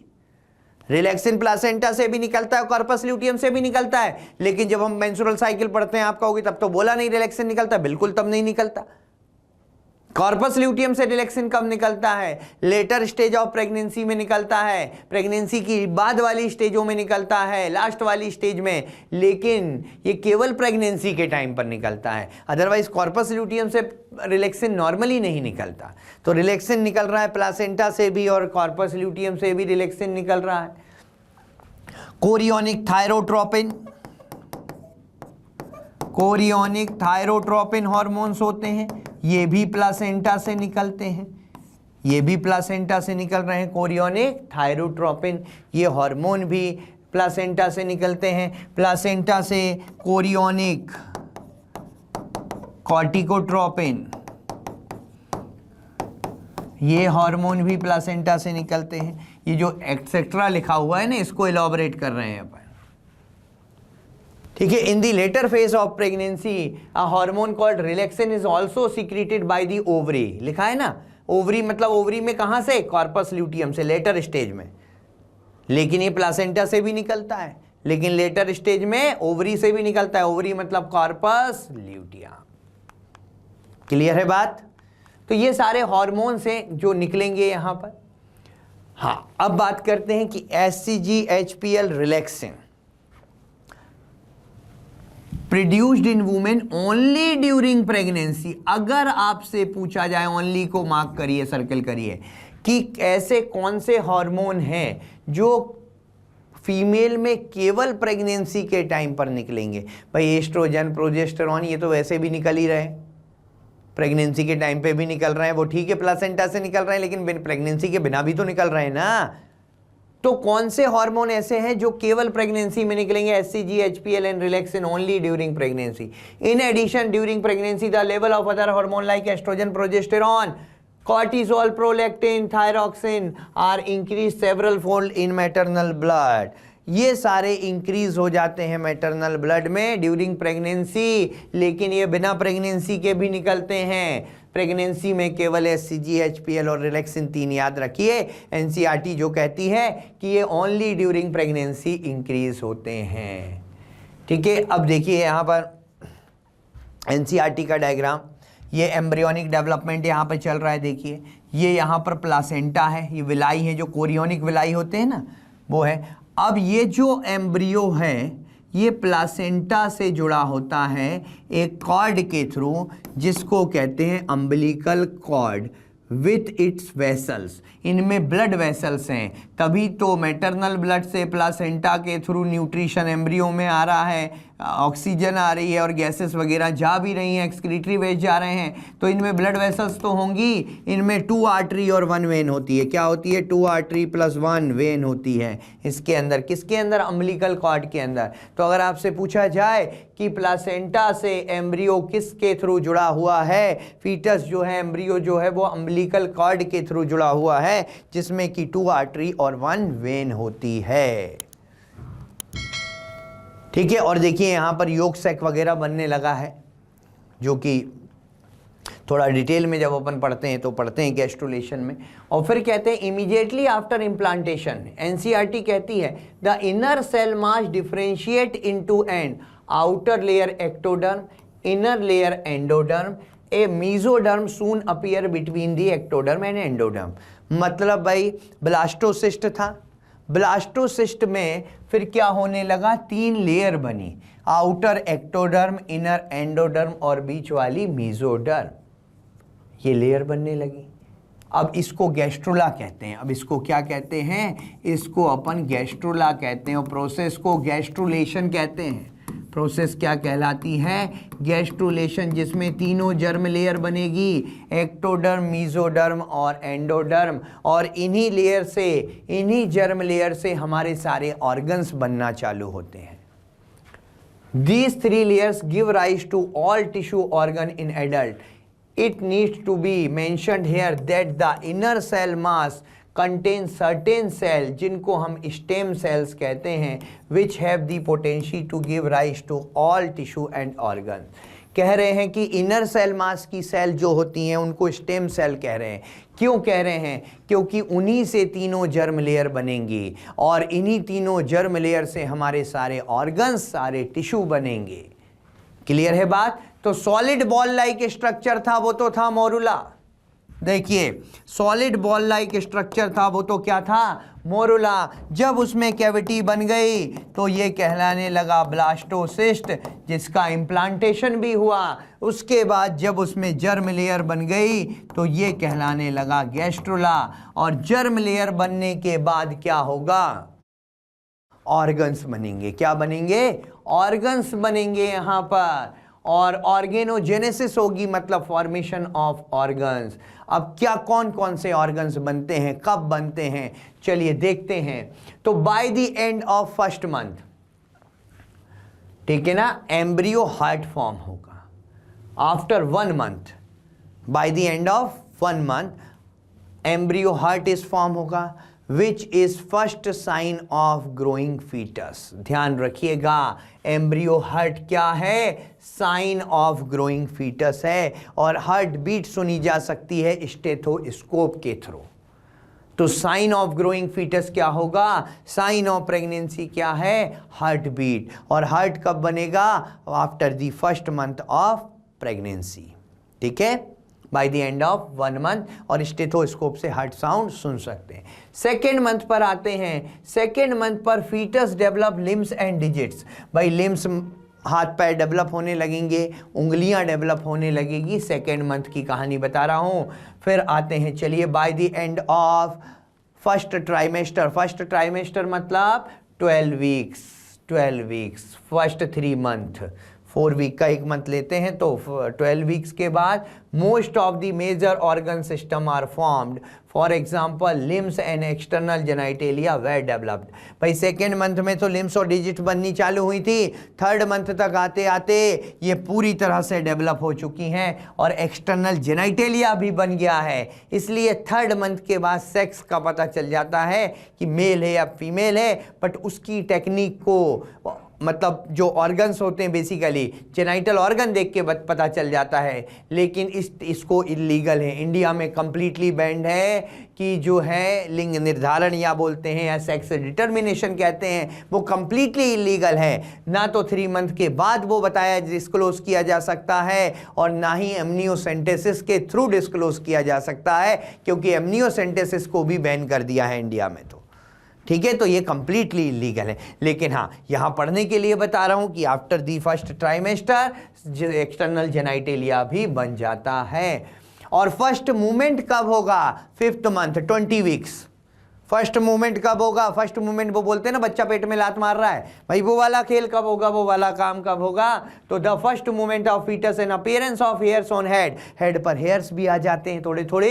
Relaxin placenta से भी निकलता है, कॉर्पस ल्यूटियम से भी निकलता है, लेकिन जब हम मेंस्ट्रुअल साइकिल पढ़ते हैं आप कहोगे तब तो बोला नहीं रिलैक्सिन निकलता, बिल्कुल तब नहीं निकलता। कॉर्पस ल्यूटियम से रिलैक्सिन कब निकलता है? लेटर स्टेज ऑफ प्रेगनेंसी में निकलता है, प्रेगनेंसी की बाद वाली स्टेजों में निकलता है, लास्ट वाली स्टेज में, लेकिन ये केवल प्रेगनेंसी के टाइम पर निकलता है। अदरवाइज कॉर्पस ल्यूटियम से रिलैक्सिन नॉर्मली नहीं निकलता। तो रिलैक्सिन निकल रहा है प्लासेंटा से भी और कॉर्पस ल्यूटियम से भी रिलैक्सिन निकल रहा है। Chorionic thyrotropin, chorionic thyrotropin hormones होते हैं, ये भी प्लासेंटा से निकलते हैं, ये भी प्लासेंटा से निकल रहे हैं। कोरियोनिक थायरोट्रोपिन ये हार्मोन भी प्लासेंटा से निकलते हैं। प्लासेंटा से कोरियोनिक कॉर्टिकोट्रोपिन ये हार्मोन भी प्लासेंटा से निकलते हैं। ये जो एक्सेट्रा लिखा हुआ है ना, इसको इलॉबरेट कर रहे हैं अपन। ठीक है, in the later phase of pregnancy a hormone called relaxin is also secreted by the ovary. लिखा है ना, ओवरी मतलब ओवरी में कहां से? कॉर्पस ल्यूटियम से, लेटर स्टेज में। लेकिन ये प्लासेंटा से भी निकलता है, लेकिन लेटर स्टेज में ओवरी से भी निकलता है। ओवरी मतलब कॉर्पस ल्यूटियम। क्लियर है बात? तो ये सारे हार्मोन्स हैं जो निकलेंगे यहां पर। हाँ, अब बात करते हैं कि SCG-HPL relaxin produced in women only during pregnancy. अगर आपसे पूछा जाए, ओनली को मार्क करिए, सर्कल करिए, कि ऐसे कौन से हार्मोन हैं जो फीमेल में केवल प्रेगनेंसी के टाइम पर निकलेंगे? भाई एस्ट्रोजन, प्रोजेस्टेरॉन ये तो वैसे भी निकल ही रहे, प्रेगनेंसी के टाइम पे भी निकल रहे हैं, वो ठीक है प्लासेंटा से निकल रहे हैं, लेकिन प्रेगनेंसी के बिना भी तो निकल रहे हैं ना। तो कौन से हार्मोन ऐसे हैं जो केवल प्रेगनेंसी में निकलेंगे? SCG-HPL and relaxin only during pregnancy. In addition during pregnancy the level of other hormone like estrogen, progesterone, cortisol, prolactin, thyroxine are increased several fold in maternal blood. ये सारे इंक्रीज हो जाते हैं मैटरनल ब्लड में during pregnancy, लेकिन ये बिना pregnancy के भी निकलते हैं। प्रेगनेंसी में केवल HCG, HPL और रिलैक्सिन 3 याद रखिए। NCERT जो कहती है कि ये ओनली ड्यूरिंग प्रेगनेंसी इंक्रीज होते हैं। ठीक है, अब देखिए यहाँ पर NCERT का डायग्राम, ये एम्ब्रियोनिक डेवलपमेंट यहाँ पर चल रहा है। देखिए ये यहाँ पर प्लासेंटा है, ये विलाई है, जो कोरियोनिक विलाई होते हैं ना वो है। अब ये जो एम्ब्रियो है ये प्लासेंटा से जुड़ा होता है एक कॉर्ड के थ्रू, जिसको कहते हैं umbilical cord with its vessels. इनमें ब्लड वेसल्स हैं, तभी तो मैटरनल ब्लड से प्लासेंटा के थ्रू न्यूट्रिशन एम्ब्रियो में आ रहा है, ऑक्सीजन आ रही है और गैसेस वगैरह जा भी रही हैं, एक्सक्रीटरी वेस्ट जा रहे हैं, तो इनमें ब्लड वेसल्स तो होंगी। इनमें 2 आर्टरी और 1 वेन होती है। क्या होती है? 2 आर्टरी प्लस 1 वेन होती है इसके अंदर। किसके अंदर? अम्बिलिकल कॉर्ड के अंदर। तो अगर आपसे पूछा जाए कि प्लासेंटा से एम्ब्रियो किसके थ्रू जुड़ा हुआ है, फीटस जो है, एम्ब्रियो जो है वो अम्बिलिकल कॉर्ड के थ्रू जुड़ा हुआ है, जिसमें कि 2 आर्टरी और 1 वेन होती है। ठीक है, और देखिए यहाँ पर योग सैक वगैरह बनने लगा है, जो कि थोड़ा डिटेल में जब अपन पढ़ते हैं तो पढ़ते हैं गैस्ट्रुलेशन में। और फिर कहते हैं इमीडिएटली आफ्टर इम्प्लांटेशन, NCERT कहती है the inner cell mass differentiate into an outer layer ectoderm, inner layer endoderm, a mesoderm soon appear between the ectoderm and endoderm. मतलब भाई ब्लास्टोसिस्ट था, ब्लास्टोसिस्ट में फिर क्या होने लगा? 3 लेयर बनी, आउटर एक्टोडर्म, इनर एंडोडर्म और बीच वाली मीजोडर्म, ये लेयर बनने लगी। अब इसको गैस्ट्रुला कहते हैं। अब इसको क्या कहते हैं? इसको अपन गैस्ट्रुला कहते हैं, और प्रोसेस को गैस्ट्रुलेशन कहते हैं। प्रोसेस क्या कहलाती है? गैस्ट्रुलेशन, जिसमें तीनों जर्म लेयर बनेगी, एक्टोडर्म, मीजोडर्म और एंडोडर्म, और इन्हीं लेयर से, इन्हीं जर्म लेयर से हमारे सारे ऑर्गन्स बनना चालू होते हैं। These 3 layers give rise to all tissue organ in adult. It needs to be mentioned here that the inner cell mass contains certain cell, जिनको हम stem cells कहते हैं, which have the potential to give rise to all tissue and organs. कह रहे हैं कि inner cell मास की cell जो होती हैं उनको स्टेम सेल कह रहे हैं। क्यों कह रहे हैं? क्योंकि उन्हीं से तीनों जर्म लेयर बनेंगी, और इन्हीं तीनों जर्म लेयर से हमारे सारे ऑर्गन्स, सारे टिश्यू बनेंगे। क्लियर है बात? तो सॉलिड बॉल लाइक स्ट्रक्चर था वो तो था मोरुला। देखिए सॉलिड बॉल लाइक स्ट्रक्चर था वो तो क्या था? मोरुला। जब उसमें कैविटी बन गई तो ये कहलाने लगा ब्लास्टोसिस्ट, जिसका इम्प्लांटेशन भी हुआ। उसके बाद जब उसमें जर्म लेयर बन गई तो ये कहलाने लगा गैस्ट्रुला। और जर्म लेयर बनने के बाद क्या होगा? ऑर्गन्स बनेंगे। क्या बनेंगे? ऑर्गन्स बनेंगे यहाँ पर, और ऑर्गेनोजेनेसिस होगी, मतलब फॉर्मेशन ऑफ ऑर्गन्स। अब क्या कौन कौन से ऑर्गन्स बनते हैं, कब बनते हैं, चलिए देखते हैं। तो by the end of first month, ठीक है ना, एम्ब्रियो हार्ट फॉर्म होगा। After 1 month, by the end of 1 month embryo heart is form होगा, which is first sign of growing foetus. ध्यान रखिएगा, एम्ब्रियो हार्ट क्या है? साइन ऑफ ग्रोइंग फीटस है, और हार्ट बीट सुनी जा सकती है स्टेथोस्कोप के थ्रू। तो साइन ऑफ ग्रोइंग फीटस क्या होगा? साइन ऑफ प्रेगनेंसी क्या है? Heart beat. और हार्ट कब बनेगा? After the first month of pregnancy. ठीक है, by the end of 1 month, और स्टेथोस्कोप से हार्ट साउंड सुन सकते हैं। सेकेंड मंथ पर आते हैं। सेकेंड मंथ पर foetus develop limbs and digits. भाई लिम्स, हाथ पैर डेवलप होने लगेंगे, उंगलियां डेवलप होने लगेगी। सेकेंड मंथ की कहानी बता रहा हूं। फिर आते हैं, चलिए by the end of first trimester. First trimester मतलब 12 weeks, 12 weeks, first 3 month, 4 week का 1 मंथ लेते हैं तो 12 वीक्स के बाद most of the major organ system are formed, for example limbs and external genitalia were developed. भाई second month में तो लिम्स और डिजिट बननी चालू हुई थी, थर्ड मंथ तक आते आते ये पूरी तरह से डेवलप हो चुकी हैं और एक्सटर्नल जेनाइटेलिया भी बन गया है। इसलिए थर्ड मंथ के बाद सेक्स का पता चल जाता है कि मेल है या फीमेल है, बट उसकी टेक्निक को मतलब जो ऑर्गन्स होते हैं बेसिकली जेनाइटल ऑर्गन देख के पता चल जाता है। लेकिन इसको इलीगल है, इंडिया में कंप्लीटली बैंड है कि जो है लिंग निर्धारण या बोलते हैं या सेक्स डिटर्मिनेशन कहते हैं, वो कंप्लीटली इलीगल है। ना तो 3 मंथ के बाद वो बताया डिस्क्लोज किया जा सकता है और ना ही एमनियोसेंटेसिस के थ्रू डिस्क्लोज किया जा सकता है, क्योंकि एमनियोसेंटेसिस को भी बैन कर दिया है इंडिया में। तो ठीक है, तो ये कंप्लीटली इलीगल है। लेकिन हाँ, यहाँ पढ़ने के लिए बता रहा हूँ कि after the first trimester external genitalia भी बन जाता है। और फर्स्ट मूवमेंट कब होगा? 5th month 20 weeks. First movement कब होगा? फर्स्ट मूवमेंट वो बोलते हैं ना बच्चा पेट में लात मार रहा है, भाई वो वाला खेल कब होगा, वो वाला काम कब होगा? तो the first movement of foetus and appearance of hairs on head, head पर हेयर्स भी आ जाते हैं थोड़े थोड़े,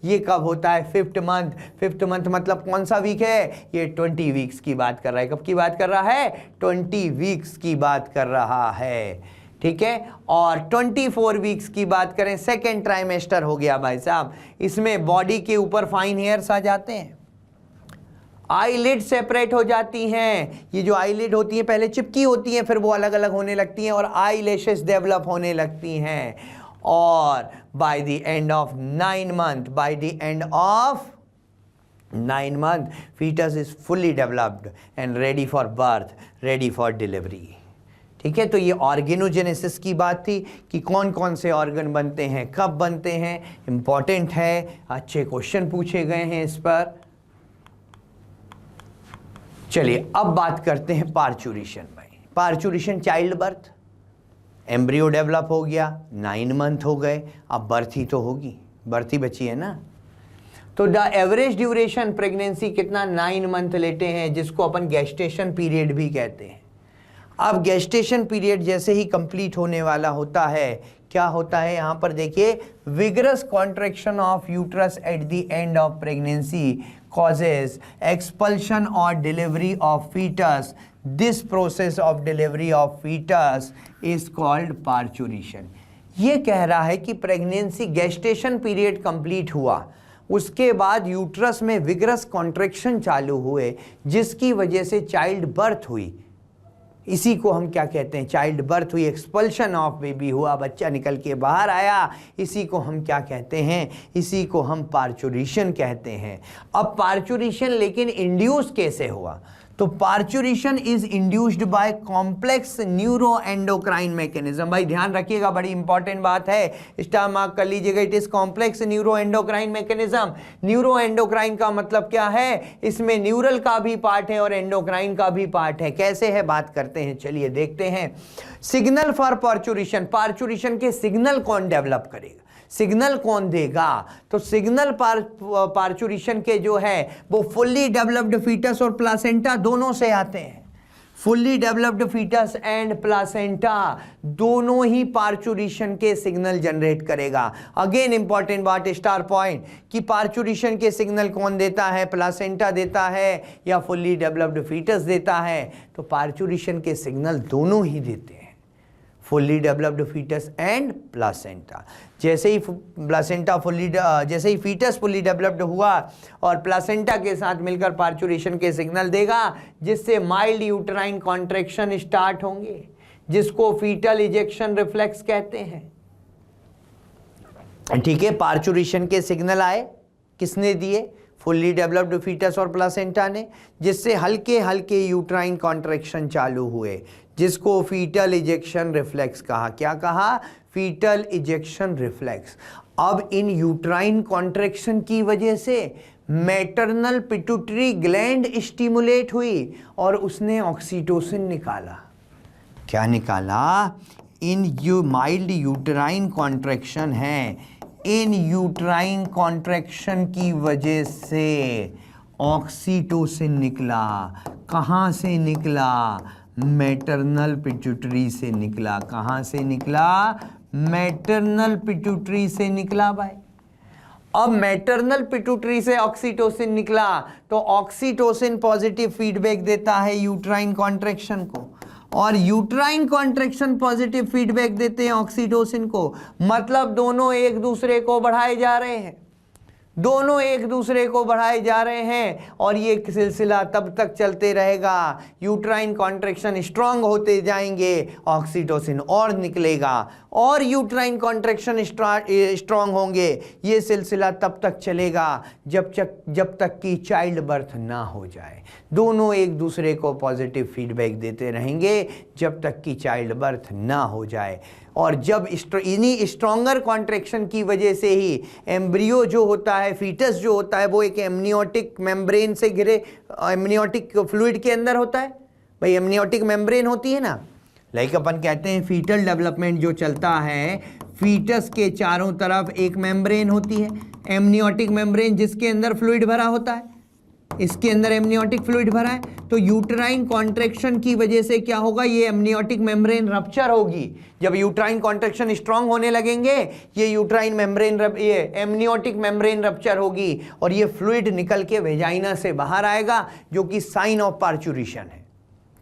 ये कब होता है? 5th month. 5th मंथ मतलब कौन सा वीक है? ये 20 वीक्स की बात कर रहा है। कब की बात कर रहा है? 20 वीक्स की बात कर रहा है। ठीक है, और 24 वीक्स की बात करें, सेकेंड ट्राइमेस्टर हो गया भाई साहब। इसमें बॉडी के ऊपर फाइन हेयर्स आ जाते हैं, आईलिड सेपरेट हो जाती हैं। ये जो आईलिड होती हैं पहले चिपकी होती हैं, फिर वो अलग अलग होने लगती हैं और आई लैशेस डेवलप होने लगती हैं। और by the end of 9 month, by the end of 9 month foetus is fully developed and ready for birth, ready for delivery. ठीक है, तो ये ऑर्गेनोजेनेसिस की बात थी कि कौन कौन से ऑर्गन बनते हैं, कब बनते हैं, इंपॉर्टेंट है, अच्छे क्वेश्चन पूछे गए हैं इस पर। चलिए अब बात करते हैं पार्चुरेशन। भाई parturition child birth, embryo develop हो गया, 9 मंथ हो गए, अब बर्थ ही तो होगी, बर्थ ही बची है ना। तो द एवरेज ड्यूरेशन प्रेगनेंसी कितना? 9 मंथ लेते हैं, जिसको अपन गेस्टेशन पीरियड भी कहते हैं। अब गेस्टेशन पीरियड जैसे ही कंप्लीट होने वाला होता है, क्या होता है यहाँ पर देखिए, vigorous contraction of uterus at the end of pregnancy causes expulsion or delivery of fetus. This process of delivery of fetus is called parturition. ये कह रहा है कि प्रेगनेंसी गेस्टेशन पीरियड कंप्लीट हुआ, उसके बाद यूट्रस में विगरस कॉन्ट्रैक्शन चालू हुए, जिसकी वजह से चाइल्ड बर्थ हुई। इसी को हम क्या कहते हैं? चाइल्ड बर्थ हुई, एक्सपल्शन ऑफ बेबी हुआ, बच्चा निकल के बाहर आया, इसी को हम क्या कहते हैं? इसी को हम पार्चुरेशन कहते हैं। अब पार्चुरेशन लेकिन इंड्यूस कैसे हुआ? तो parturition is induced by complex neuro endocrine mechanism. भाई ध्यान रखिएगा, बड़ी इंपॉर्टेंट बात है, स्टार मार्क कर लीजिएगा। It is complex neuro endocrine mechanism. Neuro endocrine का मतलब क्या है? इसमें न्यूरल का भी पार्ट है और एंडोक्राइन का भी पार्ट है। कैसे है बात करते हैं, चलिए देखते हैं। सिग्नल फॉर पार्चुरेशन, पार्चुरेशन के सिग्नल कौन डेवलप करेगा, सिग्नल कौन देगा? तो सिग्नल पार्चुरेशन के जो है वो फुल्ली डेवलप्ड फीटस और प्लासेंटा दोनों से आते हैं। Fully developed foetus and placenta दोनों ही पार्चुरेशन के सिग्नल जनरेट करेगा। अगेन इंपॉर्टेंट बात, स्टार पॉइंट, कि पार्चुरेशन के सिग्नल कौन देता है? प्लासेंटा देता है या फुल्ली डेवलप्ड फीटस देता है? तो पार्चुरेशन के सिग्नल दोनों ही देते हैं, fully developed foetus and placenta. जैसे ही प्लासेंटा जैसे ही फीटस फुल्ली डेवलप्ड हुआ और प्लासेंटा के साथ मिलकर पार्चुरेशन के सिग्नल देगा, जिससे माइल्ड यूट्राइन कॉन्ट्रैक्शन स्टार्ट होंगे, जिसको फीटल इजेक्शन रिफ्लेक्स कहते हैं। ठीक है, पार्चुरेशन के सिग्नल आए, किसने दिए? फुल्ली डेवलप्ड फीटस और प्लासेंटा ने, जिससे हल्के हल्के यूट्राइन कॉन्ट्रैक्शन चालू हुए, जिसको फीटल इजेक्शन रिफ्लेक्स कहा। क्या कहा? Foetal ejection reflex. अब इन यूट्राइन कॉन्ट्रैक्शन की वजह से मैटरनल पिट्यूटरी ग्लैंड स्टिमुलेट हुई और उसने ऑक्सीटोसिन निकाला। क्या निकाला? इन माइल्ड यूट्राइन कॉन्ट्रैक्शन है, इन यूट्राइन कॉन्ट्रैक्शन की वजह से ऑक्सीटोसिन निकला। कहाँ से निकला? मैटरनल पिट्यूटरी से निकला। कहाँ से निकला? मैटरनल पिट्यूटरी से निकला भाई। अब मैटरनल पिट्यूटरी से ऑक्सीटोसिन निकला, तो ऑक्सीटोसिन पॉजिटिव फीडबैक देता है यूट्राइन कॉन्ट्रैक्शन को, और यूट्राइन कॉन्ट्रैक्शन पॉजिटिव फीडबैक देते हैं ऑक्सीटोसिन को। मतलब दोनों एक दूसरे को बढ़ाए जा रहे हैं, दोनों एक दूसरे को बढ़ाए जा रहे हैं, और ये सिलसिला तब तक चलते रहेगा। यूट्राइन कॉन्ट्रैक्शन स्ट्रांग होते जाएंगे, ऑक्सीटोसिन और निकलेगा, और यूट्राइन कॉन्ट्रैक्शन स्ट्रांग होंगे। ये सिलसिला तब तक चलेगा जब तक कि चाइल्ड बर्थ ना हो जाए। दोनों एक दूसरे को पॉजिटिव फीडबैक देते रहेंगे जब तक कि चाइल्ड बर्थ ना हो जाए। और जब इन्हीं स्ट्रॉन्गर कॉन्ट्रैक्शन की वजह से ही एम्ब्रियो जो होता है, फीटस जो होता है, वो एक एमनियोटिक मेम्ब्रेन से घिरे, एमनियोटिक फ्लूइड के अंदर होता है भाई। एमनियोटिक मेम्ब्रेन होती है ना, लाइक अपन कहते हैं फीटल डेवलपमेंट जो चलता है, फीटस के चारों तरफ एक मेम्ब्रेन होती है, एमनियोटिक मेम्ब्रेन, जिसके अंदर फ्लूइड भरा होता है। इसके अंदर एमनियोटिक फ्लूइड भरा है, तो यूट्राइन कॉन्ट्रैक्शन की वजह से क्या होगा? ये एमनियोटिक मेम्ब्रेन रप्चर होगी। जब यूट्राइन कॉन्ट्रैक्शन स्ट्रांग होने लगेंगे, ये ये एमनियोटिक मेम्ब्रेन रप्चर होगी, और ये फ्लूइड निकल के वेजाइना से बाहर आएगा, जो कि साइन ऑफ पार्चुरेशन है।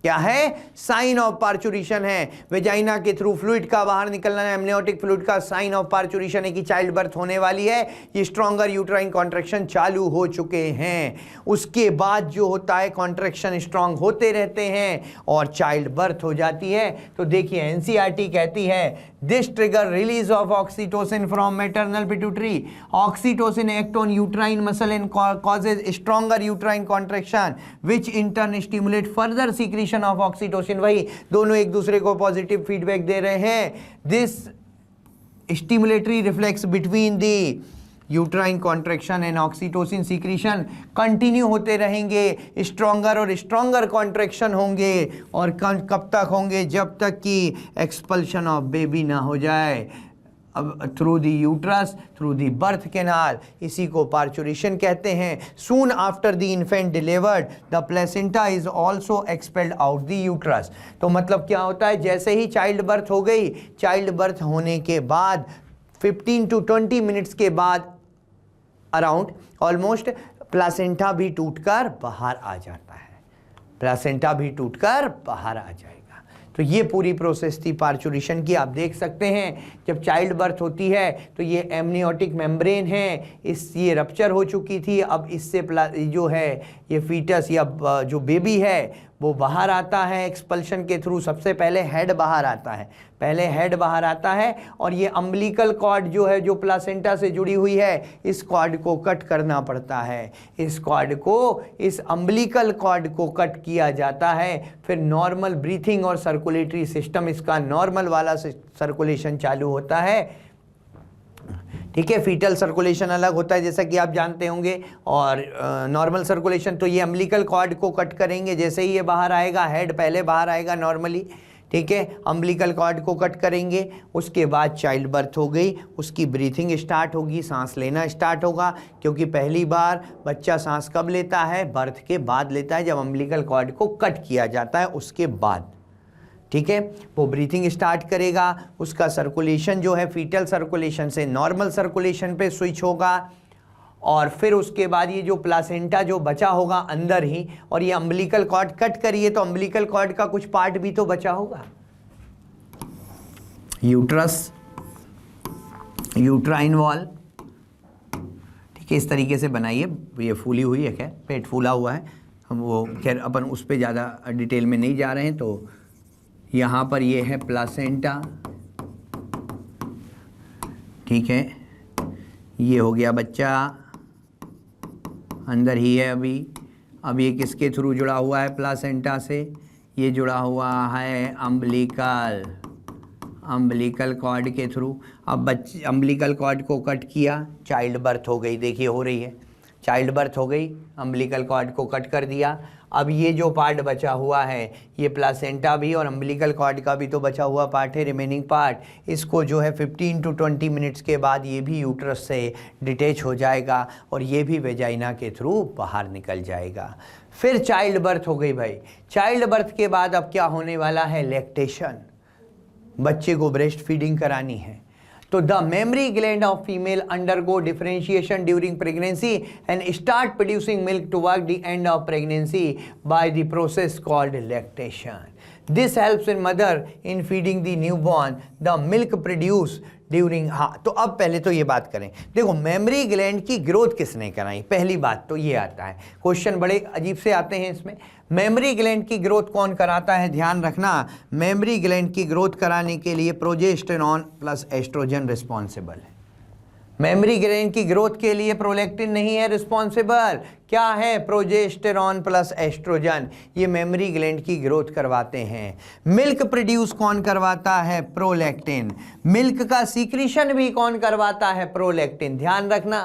क्या है? साइन ऑफ पार्चुरेशन है। वेजाइना के थ्रू फ्लूइड का बाहर निकलना है, एमनियोटिक फ्लूइड का साइन ऑफ पार्चुरेशन है कि चाइल्ड बर्थ होने वाली है। ये स्ट्रॉन्गर यूट्राइन कॉन्ट्रैक्शन चालू हो चुके हैं। उसके बाद जो होता है, कॉन्ट्रैक्शन स्ट्रांग होते रहते हैं और चाइल्ड बर्थ हो जाती है। तो देखिए एनसीईआरटी कहती है, this trigger release of oxytocin from maternal pituitary. Oxytocin act on uterine muscle and causes stronger uterine contraction which in turn stimulate further secretion of oxytocin. वही दोनों एक दूसरे को पॉजिटिव फीडबैक दे रहे हैं। This stimulatory reflex between the uterine contraction and oxytocin secretion continue होते रहेंगे। Stronger और स्ट्रॉन्गर कॉन्ट्रैक्शन होंगे, और कब तक होंगे? जब तक कि एक्सपल्शन ऑफ बेबी ना हो जाए, अब through the uterus, through the birth canal. इसी को पार्चुरेशन कहते हैं। Soon after the infant delivered the placenta is also expelled out the uterus. तो मतलब क्या होता है? जैसे ही चाइल्ड बर्थ हो गई, चाइल्ड बर्थ होने के बाद 15 to 20 मिनट्स के बाद अराउंड ऑलमोस्ट प्लासेंटा भी टूटकर बाहर आ जाता है, प्लासेंटा भी टूटकर बाहर आ जाएगा। तो ये पूरी प्रोसेस थी पार्चुरेशन की। आप देख सकते हैं जब चाइल्ड बर्थ होती है तो ये एमनियोटिक मेम्ब्रेन है, ये रप्चर हो चुकी थी। अब इससे जो है ये फीटस या जो बेबी है वो बाहर आता है एक्सपल्शन के थ्रू। सबसे पहले हेड बाहर आता है, पहले हेड बाहर आता है, और ये अम्बिलिकल कॉर्ड जो है, जो प्लासेंटा से जुड़ी हुई है, इस कॉर्ड को कट करना पड़ता है। इस कॉर्ड को, इस अम्बिलिकल कॉर्ड को कट किया जाता है। फिर नॉर्मल ब्रीथिंग और सर्कुलेटरी सिस्टम, इसका नॉर्मल वाला सर्कुलेशन चालू होता है। ठीक है, फीटल सर्कुलेशन अलग होता है जैसा कि आप जानते होंगे, और नॉर्मल सर्कुलेशन। तो ये अम्बिलिकल कॉर्ड को कट करेंगे, जैसे ही ये बाहर आएगा, हेड पहले बाहर आएगा नॉर्मली। ठीक है, अम्बिलिकल कॉर्ड को कट करेंगे, उसके बाद चाइल्ड बर्थ हो गई, उसकी ब्रीथिंग स्टार्ट होगी, सांस लेना स्टार्ट होगा। क्योंकि पहली बार बच्चा सांस कब लेता है? बर्थ के बाद लेता है, जब अम्बिलिकल कॉर्ड को कट किया जाता है उसके बाद। ठीक है, वो ब्रीथिंग स्टार्ट करेगा, उसका सर्कुलेशन जो है फीटल सर्कुलेशन से नॉर्मल सर्कुलेशन पे स्विच होगा, और फिर उसके बाद ये जो प्लासेंटा जो बचा होगा अंदर ही, और ये अम्बिलिकल कॉर्ड कट करिए तो अम्बिलिकल कॉर्ड का कुछ पार्ट भी तो बचा होगा। यूट्रस, यूट्राइन वॉल, ठीक है, इस तरीके से बनाइए। ये फूली हुई है, क्या पेट फूला हुआ है, हम वो खैर अपन उस पर ज़्यादा डिटेल में नहीं जा रहे हैं। तो यहाँ पर ये है प्लासेंटा, ठीक है, ये हो गया बच्चा, अंदर ही है अभी। अब ये किसके थ्रू जुड़ा हुआ है? प्लासेंटा से। ये जुड़ा हुआ है अम्बिलिकल कॉर्ड के थ्रू। अब अम्बिलिकल कॉर्ड को कट किया, चाइल्ड बर्थ हो गई। देखिए हो रही है, चाइल्ड बर्थ हो गई, अम्बिलिकल कॉर्ड को कट कर दिया। अब ये जो पार्ट बचा हुआ है, ये प्लासेंटा भी और अम्बिलिकल कॉर्ड का भी तो बचा हुआ पार्ट है, रिमेनिंग पार्ट, इसको जो है 15 to 20 मिनट्स के बाद ये भी यूट्रस से डिटैच हो जाएगा और ये भी वेजाइना के थ्रू बाहर निकल जाएगा। फिर चाइल्ड बर्थ हो गई भाई। चाइल्ड बर्थ के बाद अब क्या होने वाला है? लैक्टेशन, बच्चे को ब्रेस्ट फीडिंग करानी है। तो the mammary gland of female undergo differentiation during pregnancy and start producing milk toward the end of pregnancy by the process called lactation. This helps in mother in feeding the newborn the milk produce during. हाँ, तो अब पहले तो ये बात करें। देखो, mammary gland की ग्रोथ किसने कराई? पहली बात तो ये आता है, क्वेश्चन बड़े अजीब से आते हैं इसमें। मेमरी ग्लैंड की ग्रोथ कौन कराता है? ध्यान रखना, मेमरी ग्लैंड की ग्रोथ कराने के लिए प्रोजेस्टेरॉन प्लस एस्ट्रोजन रिस्पॉन्सिबल है। मेमरी ग्लैंड की ग्रोथ के लिए प्रोलैक्टिन नहीं है रिस्पॉन्सिबल, क्या है? प्रोजेस्टेरॉन प्लस एस्ट्रोजन, ये मेमरी ग्लैंड की ग्रोथ करवाते हैं। मिल्क प्रोड्यूस कौन करवाता है? प्रोलैक्टिन। मिल्क का सीक्रेशन भी कौन करवाता है? प्रोलैक्टिन। ध्यान रखना,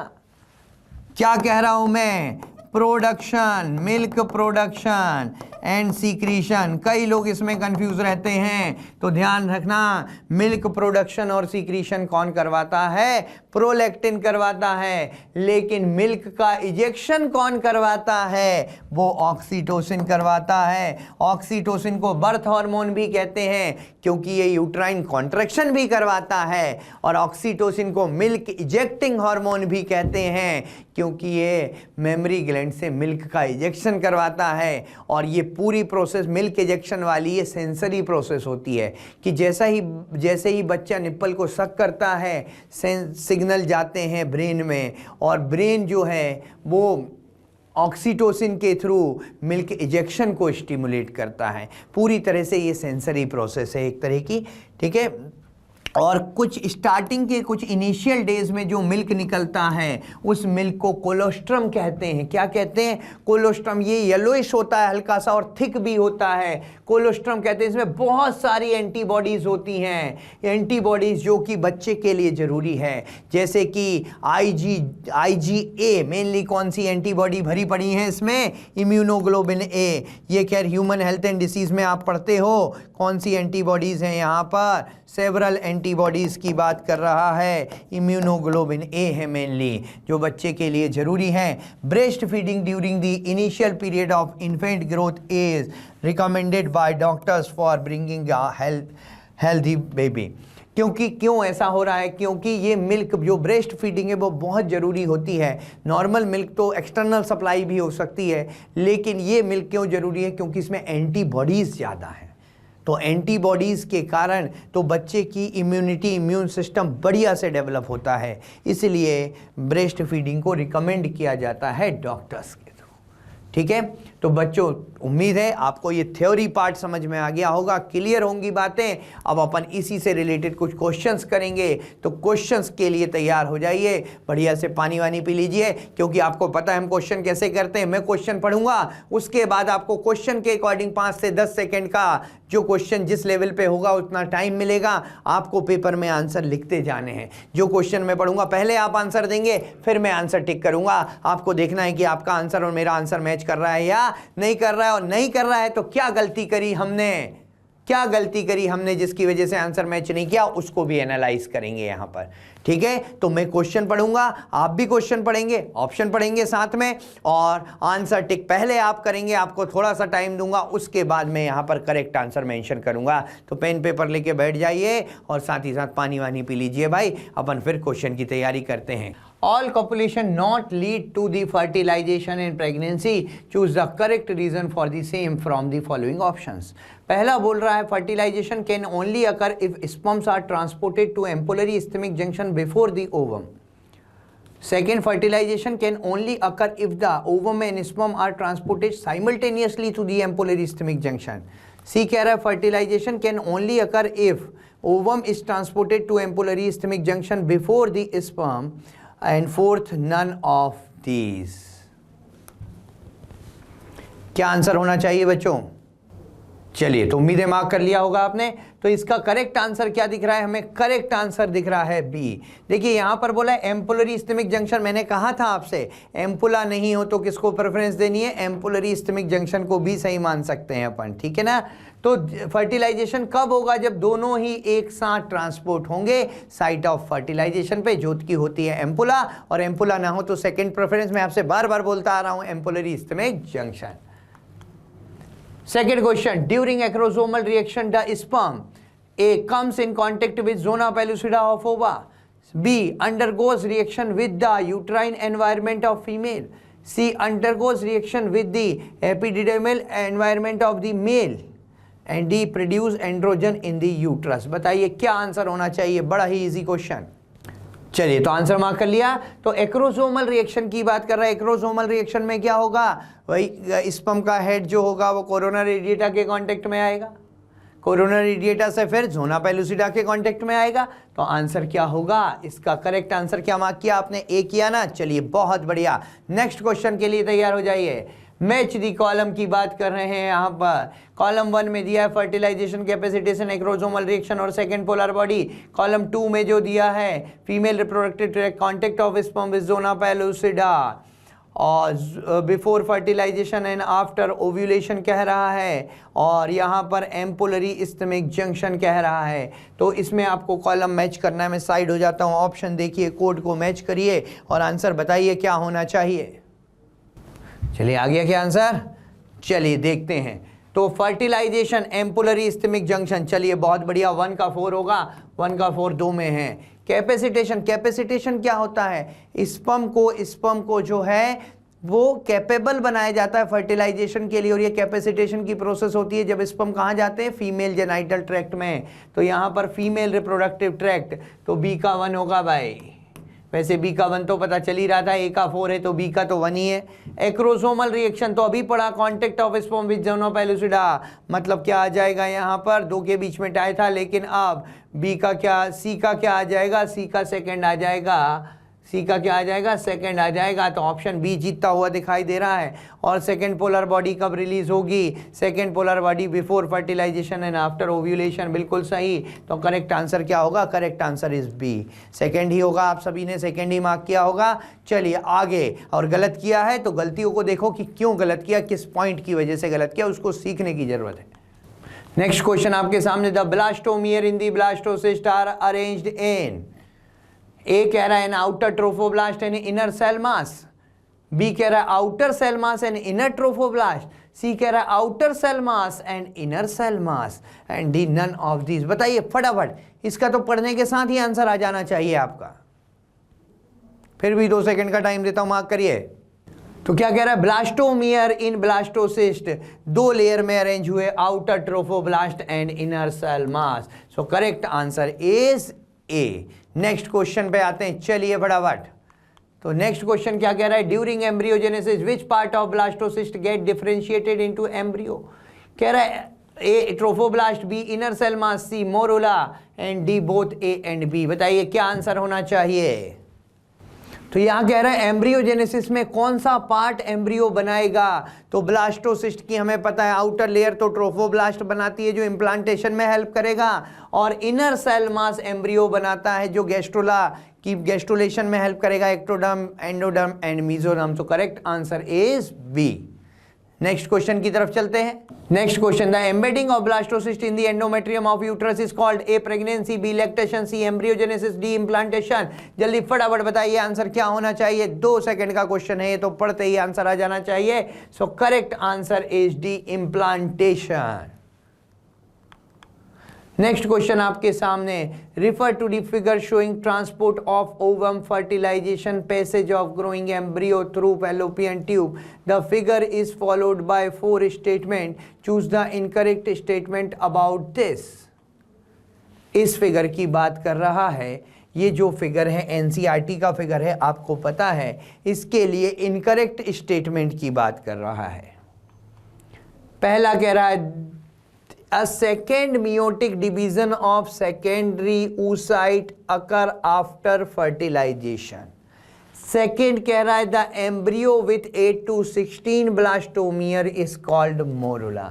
क्या कह रहा हूं मैं? Production, milk production and secretion. कई लोग इसमें कंफ्यूज रहते हैं, तो ध्यान रखना, मिल्क प्रोडक्शन और सीक्रीशन कौन करवाता है? प्रोलैक्टिन करवाता है। लेकिन मिल्क का इजेक्शन कौन करवाता है? वो ऑक्सीटोसिन करवाता है। ऑक्सीटोसिन को बर्थ हार्मोन भी कहते हैं क्योंकि ये यूट्राइन कॉन्ट्रैक्शन भी करवाता है, और ऑक्सीटोसिन को मिल्क इजेक्टिंग हार्मोन भी कहते हैं क्योंकि ये मेमरी ग्लैंड से मिल्क का इजेक्शन करवाता है। और ये पूरी प्रोसेस मिल्क इजेक्शन वाली ये सेंसरी प्रोसेस होती है कि जैसे ही बच्चा निप्पल को सक करता है, सिग्नल जाते हैं ब्रेन में, और ब्रेन जो है वो ऑक्सीटोसिन के थ्रू मिल्क इजेक्शन को स्टिमुलेट करता है। पूरी तरह से ये सेंसरी प्रोसेस है एक तरह की, ठीक है। और कुछ स्टार्टिंग के कुछ इनिशियल डेज में जो मिल्क निकलता है उस मिल्क को कोलोस्ट्रम कहते हैं। क्या कहते हैं? कोलोस्ट्रम। ये येलोइश होता है हल्का सा और थिक भी होता है, कोलोस्ट्रम कहते हैं। इसमें बहुत सारी एंटीबॉडीज होती हैं, एंटीबॉडीज जो कि बच्चे के लिए ज़रूरी है, जैसे कि IgA। मेनली कौन सी एंटीबॉडी भरी पड़ी है इसमें? इम्यूनोग्लोबिन ए। ये खैर ह्यूमन हेल्थ एंड डिसीज़ में आप पढ़ते हो कौन सी एंटीबॉडीज़ हैं यहाँ पर। सेवरल एंटीबॉडीज़ की बात कर रहा है, इम्यूनोग्लोबिन ए है मेनली जो बच्चे के लिए ज़रूरी है। Breast feeding during the initial period of infant growth is recommended by doctors for bringing a healthy baby. क्यों ऐसा हो रहा है? क्योंकि ये मिल्क जो ब्रेस्ट फीडिंग है वो बहुत ज़रूरी होती है। नॉर्मल मिल्क तो एक्सटर्नल सप्लाई भी हो सकती है, लेकिन ये मिल्क क्यों ज़रूरी है? क्योंकि इसमें एंटीबॉडीज़ ज़्यादा हैं। तो एंटीबॉडीज़ के कारण तो बच्चे की इम्यून सिस्टम बढ़िया से डेवलप होता है, इसलिए ब्रेस्ट फीडिंग को रिकमेंड किया जाता है डॉक्टर्स के थ्रू, ठीक है। तो बच्चों, उम्मीद है आपको ये थ्योरी पार्ट समझ में आ गया होगा, क्लियर होंगी बातें। अब अपन इसी से रिलेटेड कुछ क्वेश्चंस करेंगे, तो क्वेश्चंस के लिए तैयार हो जाइए, बढ़िया से पानी वानी पी लीजिए, क्योंकि आपको पता है हम क्वेश्चन कैसे करते हैं। मैं क्वेश्चन पढ़ूंगा, उसके बाद आपको क्वेश्चन के अकॉर्डिंग 5 से 10 सेकेंड का जो क्वेश्चन जिस लेवल पे होगा उतना टाइम मिलेगा, आपको पेपर में आंसर लिखते जाने हैं। जो क्वेश्चन मैं पढ़ूंगा पहले आप आंसर देंगे, फिर मैं आंसर टिक करूंगा। आपको देखना है कि आपका आंसर और मेरा आंसर मैच कर रहा है या नहीं कर रहा है, और नहीं कर रहा है तो क्या गलती करी हमने जिसकी वजह से आंसर मैच नहीं किया, उसको भी एनालाइज करेंगे यहां पर, ठीक है। तो मैं क्वेश्चन पढ़ूंगा, आप भी क्वेश्चन पढ़ेंगे, ऑप्शन पढ़ेंगे साथ में, और आंसर टिक पहले आप करेंगे, आपको थोड़ा सा टाइम दूंगा, उसके बाद मैं यहां पर करेक्ट आंसर मेंशन करूंगा। तो पेन पेपर लेके बैठ जाइए और साथ ही साथ पानी वानी पी लीजिए भाई, अपन फिर क्वेश्चन की तैयारी करते हैं। All copulation not lead to the fertilization in pregnancy. Choose the correct reason for the same from the following options. पहला बोल रहा है fertilization can only occur if sperms are transported to ampullary ischemic junction before the ovum. Second, fertilization can only occur if the ovum and sperm are transported simultaneously to the ampullary ischemic junction. C कह रहा है fertilization can only occur if ovum is transported to ampullary ischemic junction before the sperm. And fourth, none of these. क्या answer होना चाहिए बच्चों? चलिए, तो उम्मीदें मार्क कर लिया होगा आपने। तो इसका करेक्ट आंसर क्या दिख रहा है हमें? करेक्ट आंसर दिख रहा है बी। देखिए यहां पर बोला है एम्पुलरी इस्टेमिक जंक्शन। मैंने कहा था आपसे एम्पुला नहीं हो तो किसको प्रेफरेंस देनी है? एम्पुलरी इस्टेमिक जंक्शन को भी सही मान सकते हैं अपन, ठीक है ना। तो फर्टिलाइजेशन कब होगा? जब दोनों ही एक साथ ट्रांसपोर्ट होंगे साइट ऑफ फर्टिलाइजेशन पे, जो की होती है एम्पुला, और एम्पुला ना हो तो सेकेंड प्रेफरेंस मैं आपसे बार बार बोलता आ रहा हूं, ampullary ischaemic junction. Second question, during acrosomal reaction the sperm A comes in contact with zona pellucida of ova, B undergoes reaction with the uterine environment of female, C undergoes reaction with the epididymal environment of the male, and D produce androgen in the uterus। बताइए क्या answer होना चाहिए? बड़ा ही easy question. चलिए, तो answer mark कर लिया। तो एक्रोसोमल रिएक्शन की बात कर रहा है। एक्रोसोमल रिएक्शन में क्या होगा? वही स्पर्म का हेड जो होगा वो कोरोना रेडिएटा के कांटेक्ट में आएगा, कोरोना रेडिएटा से फिर जोना पेलुसिडा के कांटेक्ट में आएगा। तो आंसर क्या होगा? इसका करेक्ट आंसर क्या मार्क किया आपने? ए किया ना। चलिए, बहुत बढ़िया। नेक्स्ट क्वेश्चन के लिए तैयार हो जाइए। मैच दी कॉलम की बात कर रहे हैं यहाँ पर। कॉलम 1 में दिया है फर्टिलाइजेशन, कैपेसिटेशन, एक्रोसोमल रिएक्शन और सेकंड पोलर बॉडी। कॉलम 2 में जो दिया है female reproductive tract, contact of sperm with zona pellucida और before fertilization and after ovulation कह रहा है, और यहाँ पर एम्पुलरी इस्टेमिक जंक्शन कह रहा है। तो इसमें आपको कॉलम मैच करना है। मैं साइड हो जाता हूँ। ऑप्शन देखिए, कोड को मैच करिए और आंसर बताइए क्या होना चाहिए। चलिए, आ गया क्या आंसर? चलिए देखते हैं। तो फर्टिलाइजेशन, एम्पुलरी इस्टेमिक जंक्शन, चलिए बहुत बढ़िया। 1 का 4 होगा, 1 का 4 2 में है। कैपेसिटेशन, कैपेसिटेशन क्या होता है? स्पर्म को जो है वो कैपेबल बनाया जाता है फर्टिलाइजेशन के लिए, और ये कैपेसिटेशन की प्रोसेस होती है जब स्पर्म कहाँ जाते हैं? फीमेल जेनाइटल ट्रैक्ट में। तो यहाँ पर फीमेल रिप्रोडक्टिव ट्रैक्ट, तो बी का 1 होगा भाई। वैसे बी का 1 तो पता चल ही रहा था, ए का 4 है तो बी का तो 1 ही है। एक्रोसोमल रिएक्शन तो अभी पढ़ा, contact of sperm with zona pellucida, मतलब क्या आ जाएगा यहाँ पर? 2 के बीच में टाई था, लेकिन अब बी का क्या, सी का क्या आ जाएगा? सी का सेकंड आ जाएगा। सी का क्या आ जाएगा? सेकंड आ जाएगा। तो ऑप्शन बी जीतता हुआ दिखाई दे रहा है। और सेकंड पोलर बॉडी कब रिलीज होगी? Second polar body before fertilization and after ovulation, बिल्कुल सही। तो करेक्ट आंसर क्या होगा? Correct answer is B, second ही होगा। आप सभी ने सेकंड ही मार्क किया होगा। चलिए आगे। और गलत किया है तो गलतियों को देखो कि क्यों गलत किया, किस पॉइंट की वजह से गलत किया, उसको सीखने की जरूरत है। नेक्स्ट क्वेश्चन आपके सामने, the blastomere in the blastocyst are arranged in, A कह रहा है an outer trophoblast and inner cell mass, B कह रहा है outer cell mass and inner trophoblast, C कह रहा है outer cell mass and inner cell mass, and D none of these. बताइए फटाफट, इसका तो पढ़ने के साथ ही आंसर आ जाना चाहिए आपका। फिर भी 2 सेकंड का टाइम देता हूं, मार्क करिए। तो क्या कह रहा है? ब्लास्टोमियर इन ब्लास्टोसिस्ट 2 लेयर में अरेंज हुए, outer trophoblast and inner cell mass. So correct answer is A. Next question पे आते हैं, चलिए फटाफट। तो नेक्स्ट क्वेश्चन क्या कह रहा है? During embryogenesis which part of blastocyst get differentiated into embryo. कह रहा है A trophoblast, B inner cell mass, C morula, and D both A and B. बताइए क्या आंसर होना चाहिए? तो यहां कह रहा है एम्ब्रियोजेनेसिस में कौन सा पार्ट एम्ब्रियो बनाएगा? तो ब्लास्टोसिस्ट की हमें पता है आउटर लेयर तो ट्रोफोब्लास्ट बनाती है जो इम्प्लांटेशन में हेल्प करेगा, और इनर सेल मास एम्ब्रियो बनाता है जो गैस्ट्रोला की गैस्ट्रुलेशन में हेल्प करेगा, एक्टोडर्म, एंडोडर्म एंड मेसोडर्म। तो correct answer is B. Next question की तरफ चलते हैं। Next question, the embedding of blastocyst in the endometrium of uterus is called, A pregnancy, B lactation, C embryogenesis, D implantation. जल्दी फटाफट बताइए answer क्या होना चाहिए। 2 सेकंड का क्वेश्चन है ये, तो पढ़ते ही आंसर आ जाना चाहिए। So correct answer is D implantation. Next question आपके सामने, refer to the figure showing transport of ovum, fertilisation, passage of growing embryo through Fallopian tube. The figure is followed by 4 statement, choose the incorrect statement about this. इस फिगर की बात कर रहा है। ये जो फिगर है एनसीईआरटी का फिगर है, आपको पता है। इसके लिए इनकरेक्ट स्टेटमेंट की बात कर रहा है। पहला कह रहा है A second meiotic division of secondary oocyte occur after fertilization. Second कह रहा है the embryo with 8 to 16 blastomere is called morula.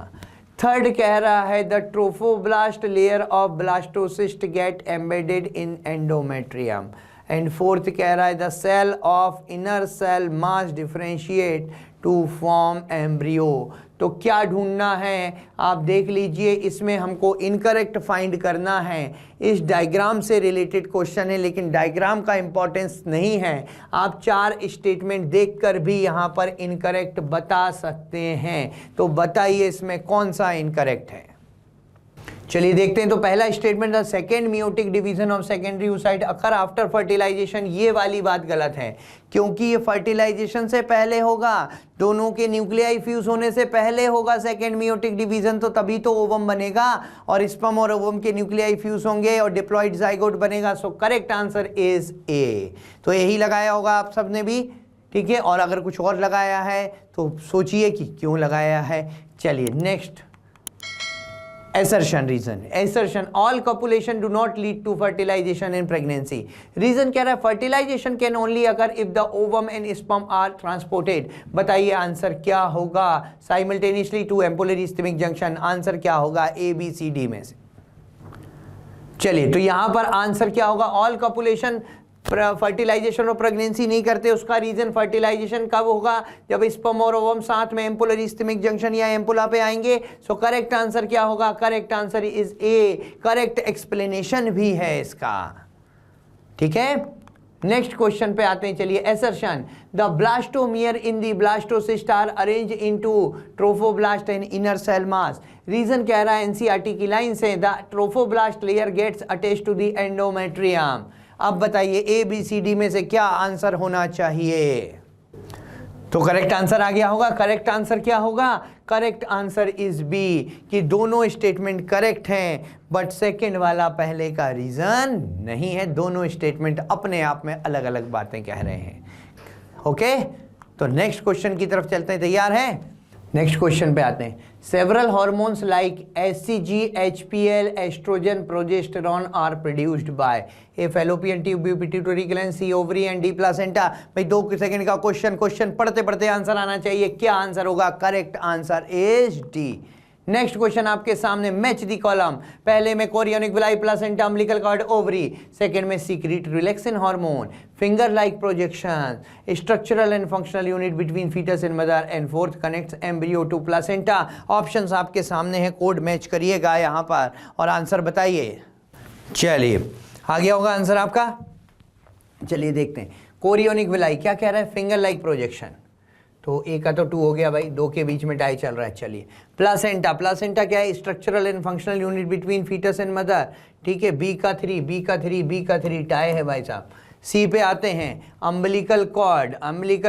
Third कह रहा है the trophoblast layer of blastocyst get embedded in endometrium. And fourth कह रहा है the cell of inner cell mass differentiate to form embryo. तो क्या ढूंढना है आप देख लीजिए, इसमें हमको इनकरेक्ट फाइंड करना है। इस डायग्राम से रिलेटेड क्वेश्चन है, लेकिन डायग्राम का इंपॉर्टेंस नहीं है। आप 4 स्टेटमेंट देखकर भी यहाँ पर इनकरेक्ट बता सकते हैं। तो बताइए इसमें कौन सा इनकरेक्ट है। चलिए देखते हैं। तो पहला statement the second meiotic division of secondary oocyte occur after fertilisation, ये वाली बात गलत है, क्योंकि ये फर्टिलाइजेशन से पहले होगा, दोनों के न्यूक्लियाई फ्यूज होने से पहले होगा सेकेंड मियोटिक डिवीजन, तो तभी तो ओवम बनेगा और स्पर्म और ओवम के न्यूक्लियाई फ्यूज होंगे और डिप्लॉइड जाइगोट बनेगा। सो करेक्ट आंसर इज ए। तो यही लगाया होगा आप सबने भी, ठीक है। और अगर कुछ और लगाया है तो सोचिए कि क्यों लगाया है। चलिए next assertion reason, assertion all copulation do not lead to fertilization in pregnancy। reason कह रहा है fertilization can only occur if the ovum and sperm are transported। बताइए आंसर क्या होगा। simultaneously to ampullary ischemic junction, answer क्या होगा A B C D में से। चलिए तो यहां पर आंसर क्या होगा, ऑल कॉपुलेशन फर्टिलाइजेशन और प्रेगनेंसी नहीं करते। उसका रीजन फर्टिलाइजेशन कब होगा, जब स्पर्म और ओवम साथ में एम्पुलरी इस्थिमिक जंक्शन या एम्पुला पे आएंगे। सो करेक्ट आंसर क्या होगा, correct answer is A. Correct explanation भी है इसका, ठीक है। नेक्स्ट क्वेश्चन पे आते हैं। चलिए assertion the blastomere in the blastocyst are arrange into trophoblast and inner cell mass. Reason कह रहा है एनसीईआरटी की लाइन से the trophoblast layer gets attached to the endometrium. अब बताइए ए बी सी डी में से क्या आंसर होना चाहिए। तो करेक्ट आंसर आ गया होगा। करेक्ट आंसर क्या होगा, करेक्ट आंसर इज बी, कि दोनों स्टेटमेंट करेक्ट हैं, बट सेकंड वाला पहले का रीजन नहीं है। दोनों स्टेटमेंट अपने आप में अलग अलग बातें कह रहे हैं। ओके, तो नेक्स्ट क्वेश्चन की तरफ चलते हैं। तैयार है। नेक्स्ट क्वेश्चन पे आते हैं। Several hormones like HCG, HPL, estrogen, progesterone are produced by A Fallopian tube, B pituitary gland, C ovary and D placenta. भाई 2 सेकंड का क्वेश्चन पढ़ते पढ़ते आंसर आना चाहिए। क्या आंसर होगा, correct answer is D. Next question आपके सामने, मैच दी कॉलम। पहले में chorionic villi, placenta, umbilical cord, ovary. Second में secrete relaxin hormone, finger like projection, structural and functional unit between foetus and mother, and fourth connects embryo to placenta. Options आपके सामने हैं, code match करिएगा यहाँ पर और आंसर बताइए। चलिए आ गया होगा आंसर आपका। चलिए देखते हैं। कोरियोनिक विलाई क्या कह रहा है, फिंगर लाइक प्रोजेक्शन। तो ए का तो 2 हो गया भाई, 2 के बीच में टाई चल रहा है। चलिए प्लासेंटा, प्लासेंटा क्या है, structural and functional unit between foetus and mother, ठीक है। बी का 3 टाई है भाई साहब। सी पे आते हैं। Umbilical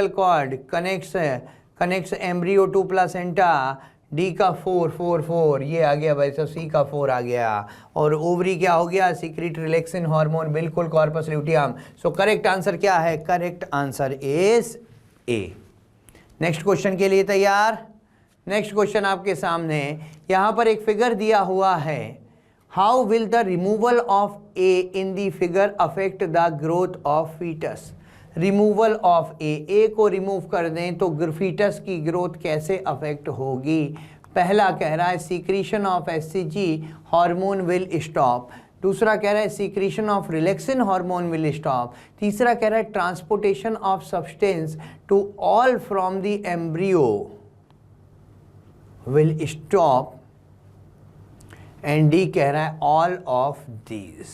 cord connects embryo to placenta. D का 4 ये आ गया भाई साहब, सी का 4 आ गया। और ओवरी क्या हो गया, सीक्रेट रिलैक्सिन हार्मोन, बिल्कुल कॉर्पस ल्यूटियम। सो करेक्ट आंसर क्या है, correct answer is A. Next question के लिए तैयार। नेक्स्ट क्वेश्चन आपके सामने, यहाँ पर एक फिगर दिया हुआ है। How will the removal of A in the figure affect the growth of foetus. Removal of A को रिमूव कर दें तो फीटस की ग्रोथ कैसे अफेक्ट होगी। पहला कह रहा है secretion of HCG hormone will stop. दूसरा कह रहा है secretion of relaxin hormone will stop. तीसरा कह रहा है transportation of substance to all from the embryo will stop. And D कह रहा है ऑल ऑफ दीज।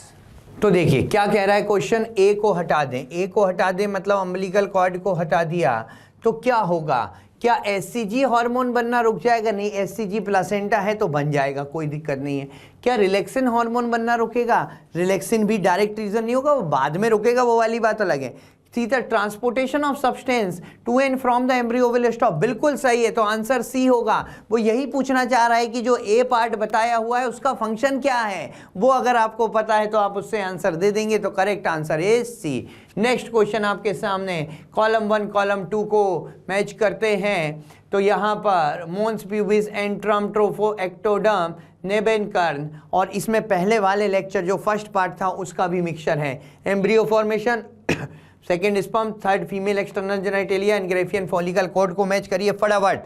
तो देखिए क्या कह रहा है क्वेश्चन, ए को हटा दें। ए को हटा दें मतलब अम्बिलिकल कॉर्ड को हटा दिया तो क्या होगा, क्या एचसीजी हार्मोन बनना रुक जाएगा, नहीं। एचसीजी प्लासेंटा है तो बन जाएगा, कोई दिक्कत नहीं है। क्या रिलैक्सिन हार्मोन बनना रुकेगा, रिलैक्सिन भी डायरेक्ट रीजन नहीं होगा, वो बाद में रुकेगा, वो वाली बात अलग है। सीधा transportation of substance to and from the embryo will stop, बिल्कुल सही है। तो आंसर सी होगा। वो यही पूछना चाह रहा है कि जो ए पार्ट बताया हुआ है उसका फंक्शन क्या है, वो अगर आपको पता है तो आप उससे आंसर दे देंगे। तो correct answer is C. Next question आपके सामने, कॉलम 1 कॉलम 2 को मैच करते हैं। तो यहाँ पर मोन्स प्यूबिस एंट्रम ट्रोफो एक्टोडर्म नेबेनकर्न, और इसमें पहले वाले लेक्चर जो फर्स्ट पार्ट था उसका भी मिक्सचर है। Embryo formation, second sperm, third female external genitalia and Graafian follicle, code को मैच करिए फटाफट।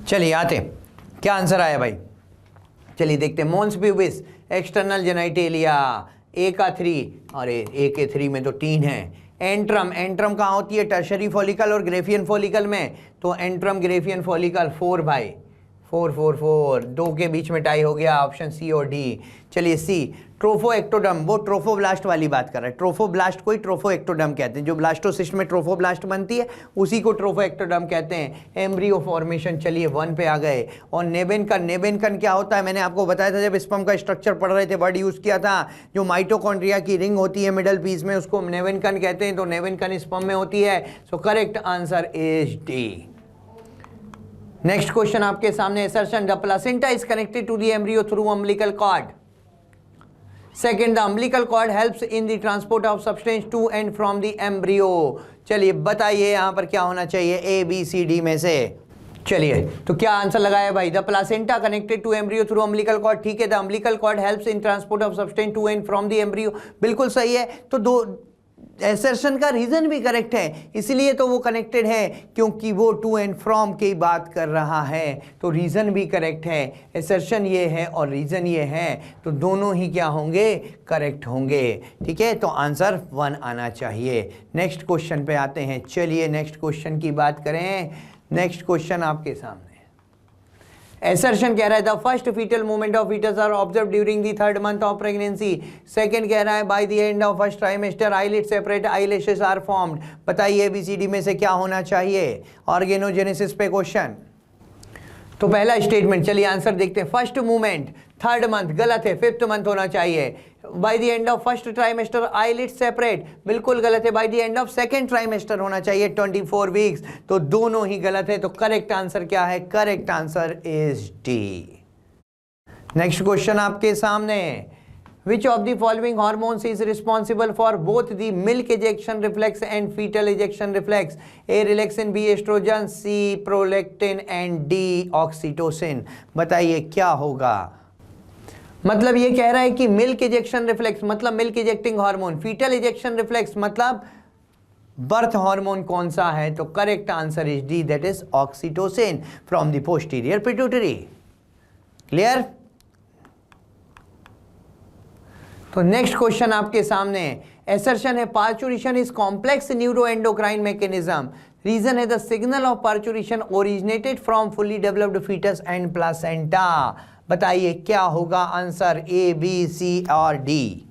चलिए आते क्या आंसर आया भाई? चलिए देखते हैं। मोन्स प्यूबिस, एक्सटर्नल जेनाइटेलिया, ए का 3 और ए के 3 में तो 3 है। एंट्रम, एंट्रम कहाँ होती है? टर्शरी फॉलिकल और ग्रेफियन फॉलिकल में, तो एंट्रम ग्रेफियन फॉलिकल 4 भाई, 4 4 4, 2 के बीच में टाई हो गया, ऑप्शन सी और डी। चलिए सी, ट्रोफोएक्टोडर्म, वो ट्रोफोब्लास्ट वाली बात कर रहा है। ट्रोफोब्लास्ट को ही ट्रोफोएक्टोडर्म कहते हैं, जो ब्लास्टोसिस्ट में ट्रोफोब्लास्ट बनती है उसी को ट्रोफोएक्टोडर्म कहते हैं। एम्ब्रियो फॉर्मेशन, चलिए 1 पे आ गए। और नेबेनकन, नेबेनकन क्या होता है? मैंने आपको बताया था जब स्पर्म का स्ट्रक्चर पढ़ रहे थे, वर्ड यूज किया था, जो माइटोकॉन्ड्रिया की रिंग होती है मिडल पीस में, उसको नेबेनकन कहते हैं। तो नेबेनकन स्पर्म में होती है, so correct answer is D. Next question आपके सामने, assertion the placenta is connected to the embryo through umbilical cord. Second, the umbilical cord helps in the transport of substance to and from the embryo. चलिए बताइए यहां पर क्या होना चाहिए A B C D में से। चलिए तो क्या आंसर लगाया भाई? The placenta connected to embryo through umbilical cord, ठीक है। The umbilical cord helps in transport of substance to and from the embryo, बिल्कुल सही है। तो दो एसर्शन का रीजन भी करेक्ट है, इसलिए तो वो कनेक्टेड है क्योंकि वो टू एंड फ्रॉम की बात कर रहा है, तो रीजन भी करेक्ट है। एसर्शन ये है और रीजन ये है, तो दोनों ही क्या होंगे? करेक्ट होंगे, ठीक है। तो आंसर 1 आना चाहिए। नेक्स्ट क्वेश्चन पे आते हैं। चलिए नेक्स्ट क्वेश्चन की बात करें। नेक्स्ट क्वेश्चन आपके सामने एसर्शन कह रहा है the first foetal movement of foetus are observe during the 3rd month of pregnancy. Second कह रहा है by the end of first trimester eyelid separate eyelashes are formed. बताइए एबीसीडी में से क्या होना चाहिए? ऑर्गेनोजेनेसिस पे क्वेश्चन। तो पहला स्टेटमेंट, चलिए आंसर देखते हैं। फर्स्ट मूवमेंट 3rd मंथ, गलत है, 5th मंथ होना चाहिए। Bye the end of first trimester eyelid separate, बिल्कुल गलत है। By the end of second trimester होना चाहिए 24 वीक्स, तो दोनों ही गलत है। तो करेक्ट आंसर क्या है? Correct answer is D. Next question आपके सामने, Which of the following hormones is responsible for both the milk ejection reflex and fetal ejection reflex? A. relaxin, B. estrogen, C. prolactin and D. oxytocin। बताइए क्या होगा? मतलब ये कह रहा है कि मिल्क इजेक्शन रिफ्लेक्स मतलब milk ejecting hormone, foetal ejection reflex मतलब बर्थ हार्मोन कौन सा है? तो correct answer is D, that is oxytocin from the posterior pituitary. Clear? तो नेक्स्ट क्वेश्चन आपके सामने, एसर्शन है parturition is complex neuroendocrine mechanism. Reason है the signal of parturition originated from fully developed foetus and placenta. बताइए क्या होगा answer? A B C और D.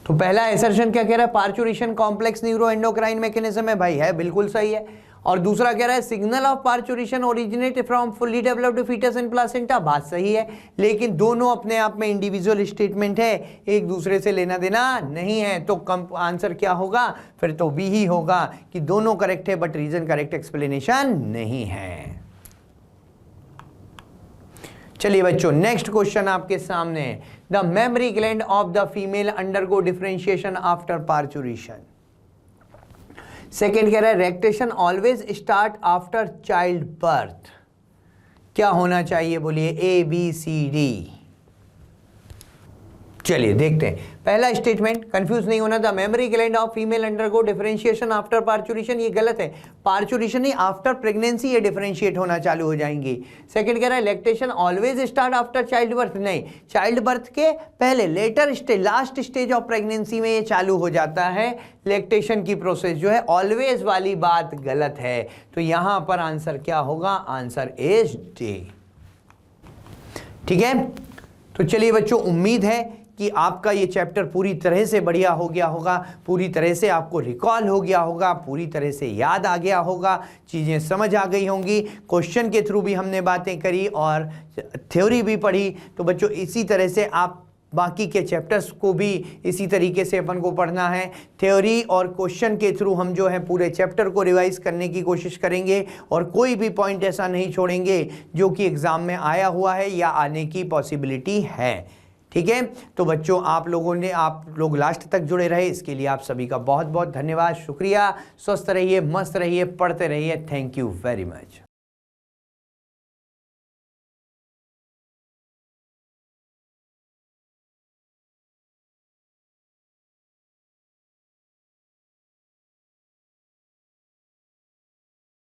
तो पहला एसर्शन क्या कह रहा है? पार्चुरेशन कॉम्प्लेक्स न्यूरोएंडोक्राइन मैकेनिज्म है भाई, है बिल्कुल सही है। और दूसरा कह रहा है signal of parturition originate from fully developed foetus and placenta, बात सही है, लेकिन दोनों अपने आप में इंडिविजुअल स्टेटमेंट है, एक दूसरे से लेना देना नहीं है। तो आंसर क्या होगा? फिर तो बी ही होगा कि दोनों करेक्ट है बट रीजन करेक्ट एक्सप्लेनेशन नहीं है। चलिए बच्चों नेक्स्ट क्वेश्चन आपके सामने, the mammary gland of the female undergo differentiation after parturition. Second कह रहा है lactation always start after childbirth. क्या होना चाहिए? बोलिए ए बी सी डी। चलिए देखते हैं। पहला स्टेटमेंट, कंफ्यूज नहीं होना था, memory gland of female undergo differentiation after parturition, ये गलत है। पार्चुरेशन ही आफ्टर प्रेगनेंसी ये डिफरेंशिएट होना चालू हो जाएंगी। सेकंड कह रहा है lactation always start after child birth, नहीं, चाइल्ड बर्थ के पहले later stage, last stage of pregnancy में ये चालू हो जाता है लैक्टेशन की प्रोसेस जो है। ऑलवेज वाली बात गलत है, तो यहां पर आंसर क्या होगा? Answer is D. ठीक है, तो चलिए बच्चों उम्मीद है कि आपका ये चैप्टर पूरी तरह से बढ़िया हो गया होगा, पूरी तरह से आपको रिकॉल हो गया होगा, पूरी तरह से याद आ गया होगा, चीज़ें समझ आ गई होंगी। क्वेश्चन के थ्रू भी हमने बातें करी और थ्योरी भी पढ़ी। तो बच्चों इसी तरह से आप बाकी के चैप्टर्स को भी इसी तरीके से अपन को पढ़ना है। थ्योरी और क्वेश्चन के थ्रू हम जो है पूरे चैप्टर को रिवाइज करने की कोशिश करेंगे और कोई भी पॉइंट ऐसा नहीं छोड़ेंगे जो कि एग्ज़ाम में आया हुआ है या आने की पॉसिबिलिटी है। ठीक है, तो बच्चों आप लोग लास्ट तक जुड़े रहे, इसके लिए आप सभी का बहुत बहुत धन्यवाद, शुक्रिया। स्वस्थ रहिए, मस्त रहिए, पढ़ते रहिए। Thank you very much.